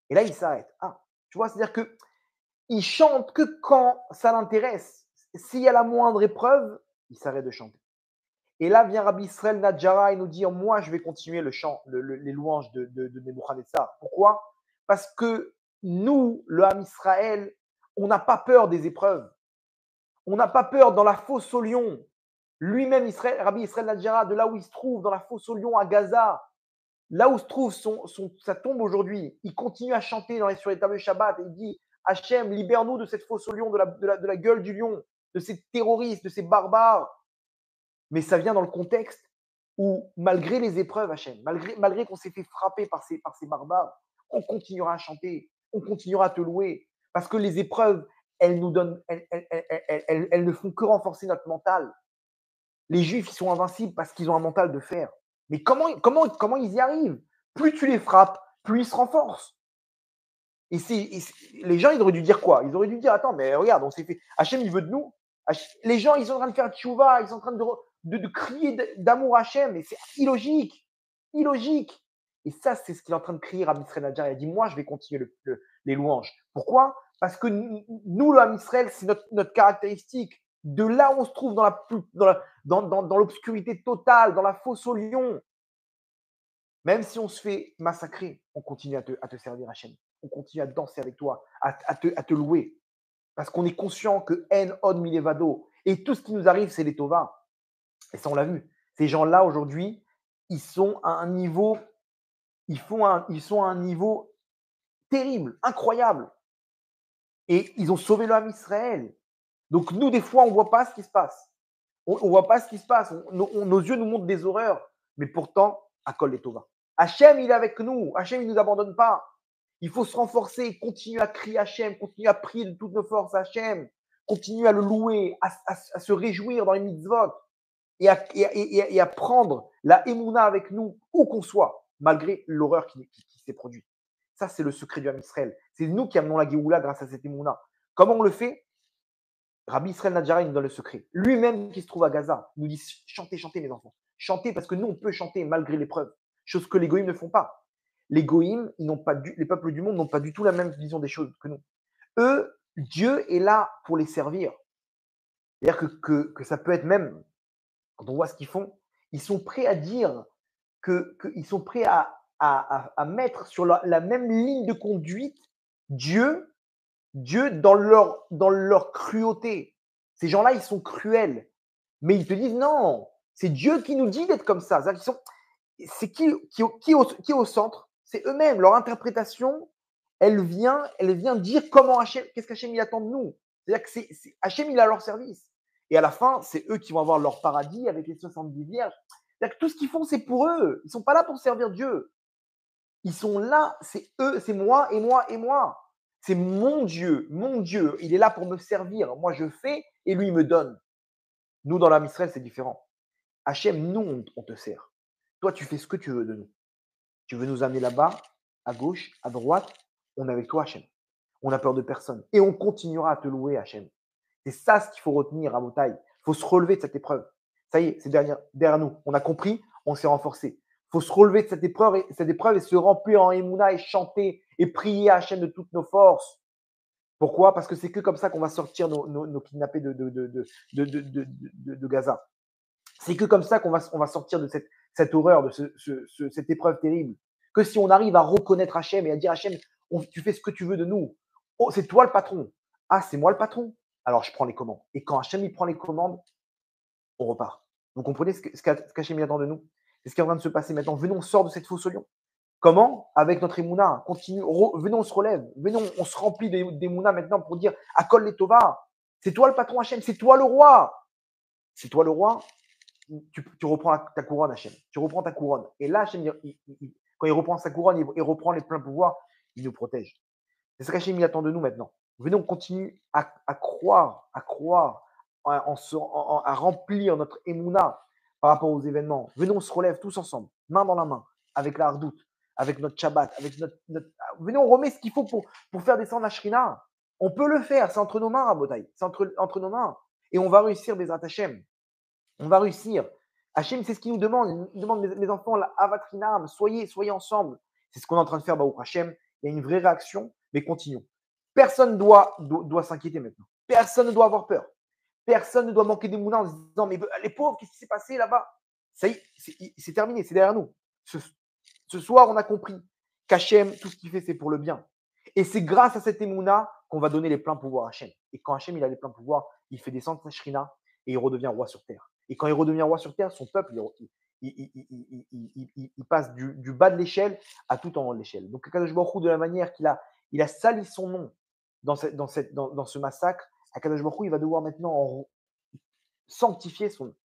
Et là, il s'arrête. Ah, tu vois, c'est-à-dire qu'il chante que quand ça l'intéresse. S'il y a la moindre épreuve, il s'arrête de chanter. Et là vient Rabbi Israël Nadjara et nous dire, moi, je vais continuer le chant, les louanges de Nebuchadnezzar. Pourquoi? Parce que nous, le Ham Israël, on n'a pas peur des épreuves. On n'a pas peur dans la fosse au lion. Lui-même, Rabbi Israël Nadjara, de là où il se trouve, dans la fosse au lion à Gaza, là où se trouve sa tombe aujourd'hui, il continue à chanter sur les tables de Shabbat et il dit, Hachem, libère-nous de cette fosse au lion, de la gueule du lion, de ces terroristes, de ces barbares. Mais ça vient dans le contexte où, malgré les épreuves, Hachem, malgré qu'on s'est fait frapper par ces barbares, on continuera à chanter, on continuera à te louer. Parce que les épreuves, elles nous donnent, elles ne font que renforcer notre mental. Les Juifs, ils sont invincibles parce qu'ils ont un mental de fer. Mais comment ils y arrivent? Plus tu les frappes, plus ils se renforcent. Les gens, ils auraient dû dire quoi? Ils auraient dû dire, attends, mais regarde, on s'est fait. Hachem, il veut de nous. Les gens, ils sont en train de faire tchouva, ils sont en train de crier d'amour à Hachem, et c'est illogique. Illogique. Et ça, c'est ce qu'il est en train de crier à Israël Nadjar. Il a dit, moi, je vais continuer les louanges. Pourquoi? Parce que nous, le Ham Israël, c'est notre caractéristique. De là où on se trouve dans l'obscurité totale, dans la fosse au lion, même si on se fait massacrer, on continue à te servir, Hachem. On continue à danser avec toi, à te louer. Parce qu'on est conscient que En Od Milevado, et tout ce qui nous arrive, c'est les Tova. Et ça, on l'a vu. Ces gens-là, aujourd'hui, ils sont à un niveau, ils sont à un niveau terrible, incroyable. Et ils ont sauvé le Ham Israël. Donc, nous, des fois, on ne voit pas ce qui se passe. On ne voit pas ce qui se passe. Nos yeux nous montrent des horreurs. Mais pourtant, à Kol les Tova. Hachem, il est avec nous. Hachem, il ne nous abandonne pas. Il faut se renforcer, continuer à crier Hachem, continuer à prier de toutes nos forces Hachem, continuer à le louer, à se réjouir dans les mitzvot et à prendre la émouna avec nous, où qu'on soit, malgré l'horreur qui s'est produite. Ça, c'est le secret du Ham Israël. C'est nous qui amenons la Géoula grâce à cette émouna. Comment on le fait? Rabbi Israël Nadjara, il nous donne le secret. Lui-même qui se trouve à Gaza, nous dit chantez, chantez mes enfants. Chantez parce que nous, on peut chanter malgré l'épreuve. Chose que les goïms ne font pas. Les goïms, les peuples du monde n'ont pas du tout la même vision des choses que nous. Eux, Dieu est là pour les servir. C'est-à-dire que ça peut être même, quand on voit ce qu'ils font, ils sont prêts à dire qu'ils sont prêts à mettre sur la même ligne de conduite Dieu dans leur cruauté. Ces gens-là, ils sont cruels. Mais ils te disent non, c'est Dieu qui nous dit d'être comme ça. C'est qui est au centre? C'est eux-mêmes. Leur interprétation, elle vient dire comment Hachem, qu'est-ce qu'Hachem il attend de nous. C'est-à-dire que Hachem, il est à leur service. Et à la fin, c'est eux qui vont avoir leur paradis avec les 70 vierges. C'est-à-dire que tout ce qu'ils font, c'est pour eux. Ils ne sont pas là pour servir Dieu. Ils sont là, c'est eux, c'est moi et moi et moi. C'est mon Dieu, mon Dieu. Il est là pour me servir. Moi, je fais et lui, il me donne. Nous, dans l'âme Israël, c'est différent. Hachem, nous, on te sert. Toi, tu fais ce que tu veux de nous. Tu veux nous amener là-bas, à gauche, à droite. On est avec toi, Hachem. On n'a peur de personne. Et on continuera à te louer, Hachem. C'est ça ce qu'il faut retenir à Motaï. Il faut se relever de cette épreuve. Ça y est, c'est derrière nous. On a compris, on s'est renforcé. Il faut se relever de cette épreuve et se remplir en émouna et chanter et prier à Hachem de toutes nos forces. Pourquoi? Parce que c'est que comme ça qu'on va sortir nos kidnappés de Gaza. C'est que comme ça qu'on va sortir de cette horreur, de cette épreuve terrible. Que si on arrive à reconnaître Hachem et à dire Hachem, tu fais ce que tu veux de nous. Oh, c'est toi le patron. Ah, c'est moi le patron. Alors je prends les commandes. Et quand Hachem il prend les commandes, on repart. Vous comprenez ce qu'Hachem attend de nous? C'est ce qui est en train de se passer maintenant. Venons, on sort de cette fosse au lion. Comment? Avec notre émouna. Continue. Venons, on se relève. Venons, on se remplit d'émouna maintenant pour dire Akol les Tova. C'est toi le patron Hachem. C'est toi le roi. C'est toi le roi. Tu reprends ta couronne, Hachem. Tu reprends ta couronne. Et là, Hachem, quand il reprend sa couronne, il reprend les pleins pouvoirs, il nous protège. C'est ce qu'Hachem attend de nous maintenant. Venez, on continue à croire, à remplir notre émouna par rapport aux événements. Venez, on se relève tous ensemble, main dans la main, avec la hardoute, avec notre Shabbat, avec venez, on remet ce qu'il faut pour faire descendre la Shrina. On peut le faire, c'est entre nos mains, Rabotai. C'est entre nos mains. Et on va réussir, Bezrat Hashem. On va réussir. Hachem, c'est ce qu'il nous demande. Il demande, mes enfants, la avatrinam, soyez ensemble. C'est ce qu'on est en train de faire, Baruch Hachem. Il y a une vraie réaction, mais continuons. Personne doit s'inquiéter maintenant. Personne ne doit avoir peur. Personne ne doit manquer des moulins en se disant, mais les pauvres, qu'est-ce qui s'est passé là-bas? Ça y est, c'est terminé, c'est derrière nous. Ce soir, on a compris qu'Hachem, tout ce qu'il fait, c'est pour le bien. Et c'est grâce à cette émouna qu'on va donner les pleins pouvoirs à Hachem. Et quand Hachem, il a les pleins pouvoirs, il fait descendre sa shrina et il redevient roi sur terre. Et quand il redevient roi sur terre, son peuple, il passe du bas de l'échelle à tout en haut de l'échelle. Donc, Akadosh Baruch Hu, de la manière qu'il a sali son nom dans ce massacre, Akadosh Baruch Hu, il va devoir maintenant sanctifier son nom.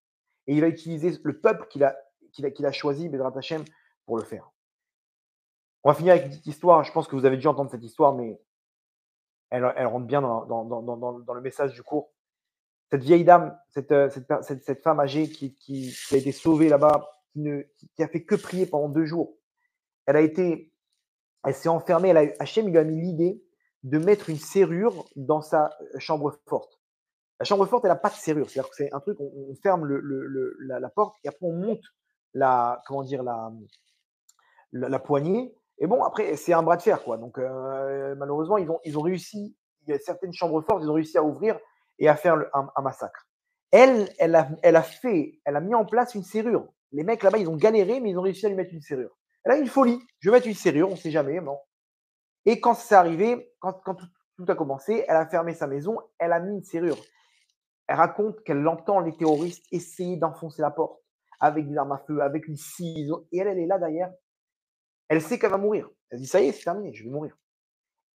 Et il va utiliser le peuple qu'il a choisi, Bezrat Hashem, pour le faire. On va finir avec une petite histoire. Je pense que vous avez dû entendre cette histoire, mais elle rentre bien dans le message du cours. Cette vieille dame, cette femme âgée qui a été sauvée là-bas, qui a fait que prier pendant 2 jours. Elle s'est enfermée. Hachem, il lui a mis l'idée de mettre une serrure dans sa chambre forte. La chambre forte, elle n'a pas de serrure. C'est-à-dire que c'est un truc, on ferme la porte et après on monte la poignée. Et bon, après, c'est un bras de fer, quoi. Donc, malheureusement, ils ont réussi. Il y a certaines chambres fortes, ils ont réussi à ouvrir et à faire un massacre. Elle a mis en place une serrure. Les mecs là-bas, ils ont galéré, mais ils ont réussi à lui mettre une serrure. Elle a eu une folie. Je vais mettre une serrure, on ne sait jamais. Bon. Et quand c'est arrivé, quand tout a commencé, elle a fermé sa maison, elle a mis une serrure. Elle raconte qu'elle entend les terroristes essayer d'enfoncer la porte avec des armes à feu, avec une scie. Et elle est là derrière. Elle sait qu'elle va mourir. Elle dit, ça y est, c'est terminé, je vais mourir.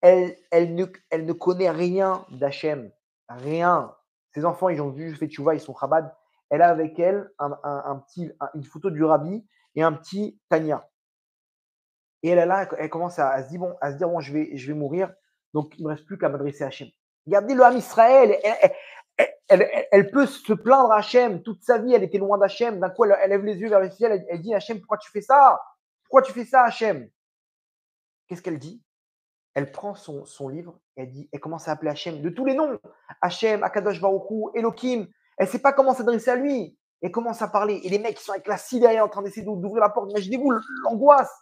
Elle ne connaît rien d'Hachem. Rien. Ses enfants, ils ont vu, fait tchouva, ils sont chabad. Elle a avec elle une photo du rabbi et un petit Tania. Et elle est là, elle commence à se dire, bon, je vais mourir. Donc, il ne me reste plus qu'à m'adresser à Hachem. Regardez le Ham Israël. Elle peut se plaindre à Hachem. Toute sa vie, elle était loin d'Hachem. D'un coup, elle lève les yeux vers le ciel. Elle dit, Hachem, pourquoi tu fais ça? Pourquoi tu fais ça, Hachem? Qu'est-ce qu'elle dit? Elle prend son livre et elle commence à appeler Hachem de tous les noms. Hachem, Akadosh Baruch Hu, Elohim. Elle ne sait pas comment s'adresser à lui. Elle commence à parler. Et les mecs qui sont avec la scie derrière en train d'essayer d'ouvrir la porte. Imaginez-vous l'angoisse.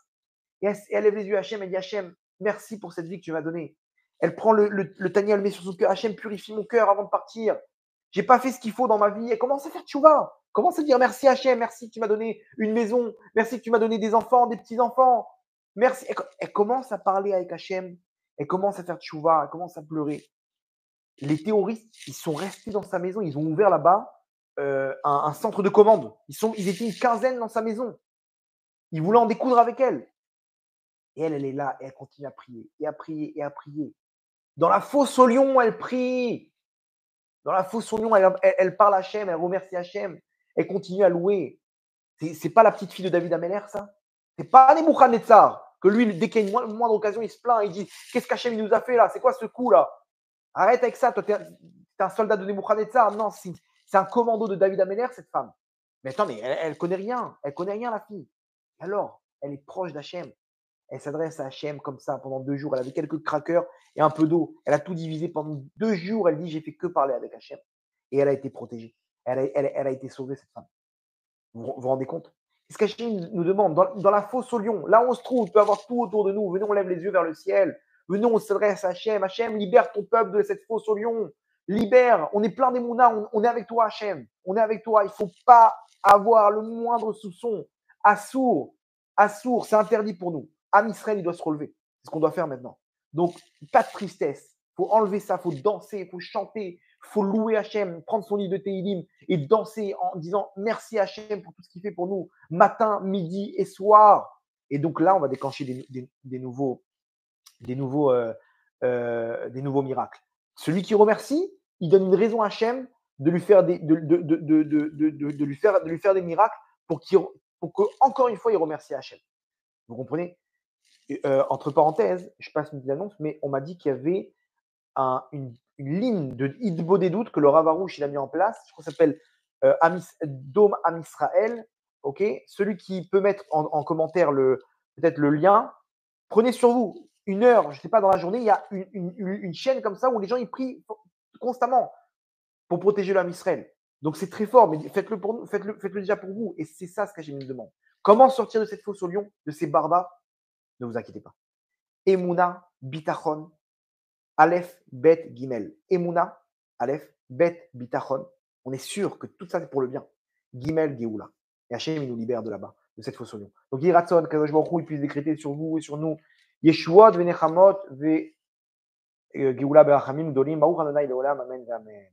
Et elle lève les yeux à Hachem. Elle dit, Hachem, merci pour cette vie que tu m'as donnée. Elle prend le Tania, elle le met sur son cœur. Hachem, purifie mon cœur avant de partir. J'ai pas fait ce qu'il faut dans ma vie. Elle commence à faire tchouva. Commence à dire merci Hachem, merci que tu m'as donné une maison. Merci que tu m'as donné des enfants, des petits-enfants. Merci. Elle commence à parler avec Hachem. Elle commence à faire tchouva. Elle commence à pleurer. Les terroristes, ils sont restés dans sa maison. Ils ont ouvert là-bas un centre de commande. Ils étaient une quinzaine dans sa maison. Ils voulaient en découdre avec elle. Et elle est là et elle continue à prier, et à prier, et à prier. Dans la fosse au lion, elle prie. Dans la fosse au lion, elle parle à Hachem, elle remercie Hachem. Elle continue à louer. C'est pas la petite fille de David Ameller, ça? C'est pas Nebuchadnezzar, que lui, dès qu'il y a une moindre occasion, il se plaint, il dit qu'est-ce qu'Hachem nous a fait là? C'est quoi ce coup là? Arrête avec ça, toi, t'es un soldat de Nebuchadnezzar. Non, c'est un commando de David Ameller, cette femme. Mais attends, mais elle connaît rien. Elle connaît rien, la fille. Alors, elle est proche d'Hachem. Elle s'adresse à Hachem comme ça pendant 2 jours. Elle avait quelques crackers et un peu d'eau. Elle a tout divisé pendant 2 jours. Elle dit j'ai fait que parler avec Hachem. Et elle a été protégée. Elle a été sauvée, cette femme. Vous vous rendez compte? C'est ce qu'Hachem nous demande. Dans la fosse au lion, là où on se trouve, il peut y avoir tout autour de nous. Venons, on lève les yeux vers le ciel. Venons, on s'adresse à Hachem. Hachem, libère ton peuple de cette fosse au lion. Libère. On est plein d'émouna. On est avec toi, Hachem. On est avec toi. Il ne faut pas avoir le moindre soupçon. Assour, c'est interdit pour nous. Am Israël, il doit se relever. C'est ce qu'on doit faire maintenant. Donc, pas de tristesse. Il faut enlever ça, il faut danser, il faut chanter, il faut louer Hachem, prendre son livre de Tehillim et danser en disant merci Hachem pour tout ce qu'il fait pour nous, matin, midi et soir. Et donc là, on va déclencher des nouveaux miracles. Celui qui remercie, il donne une raison à Hachem de lui faire des miracles pour qu'encore une fois, il remercie Hachem. Vous comprenez? Entre parenthèses, je passe une petite annonce, mais on m'a dit qu'il y avait une ligne de Hidbo des doutes que le Rav Arouche il a mis en place. Je crois que ça s'appelle Dom Am Israël. Okay, celui qui peut mettre en commentaire peut-être le lien. Prenez sur vous 1 heure, je ne sais pas, dans la journée, il y a une chaîne comme ça où les gens ils prient constamment pour protéger l'âme Israël. Donc c'est très fort, mais faites-le pour nous, faites-le déjà pour vous. Et c'est ça ce que j'ai mis demande. Comment sortir de cette fosse au lion, de ces barbares? Ne vous inquiétez pas. Emouna, bitachon, Aleph, Bet, Gimel. Emouna, Aleph, Bet, bitachon. On est sûr que tout ça c'est pour le bien. Gimel, Geoula. Et Hachem, il nous libère de là-bas, de cette fosse au lion. Donc, Yiratson, Kadosh Baruch Hu, il puisse décréter sur vous et sur nous Yeshua, Venechamot, Ve Geoula, Berachamim, Dolim, Baruch Adonai, Leolam, Amen, Amen.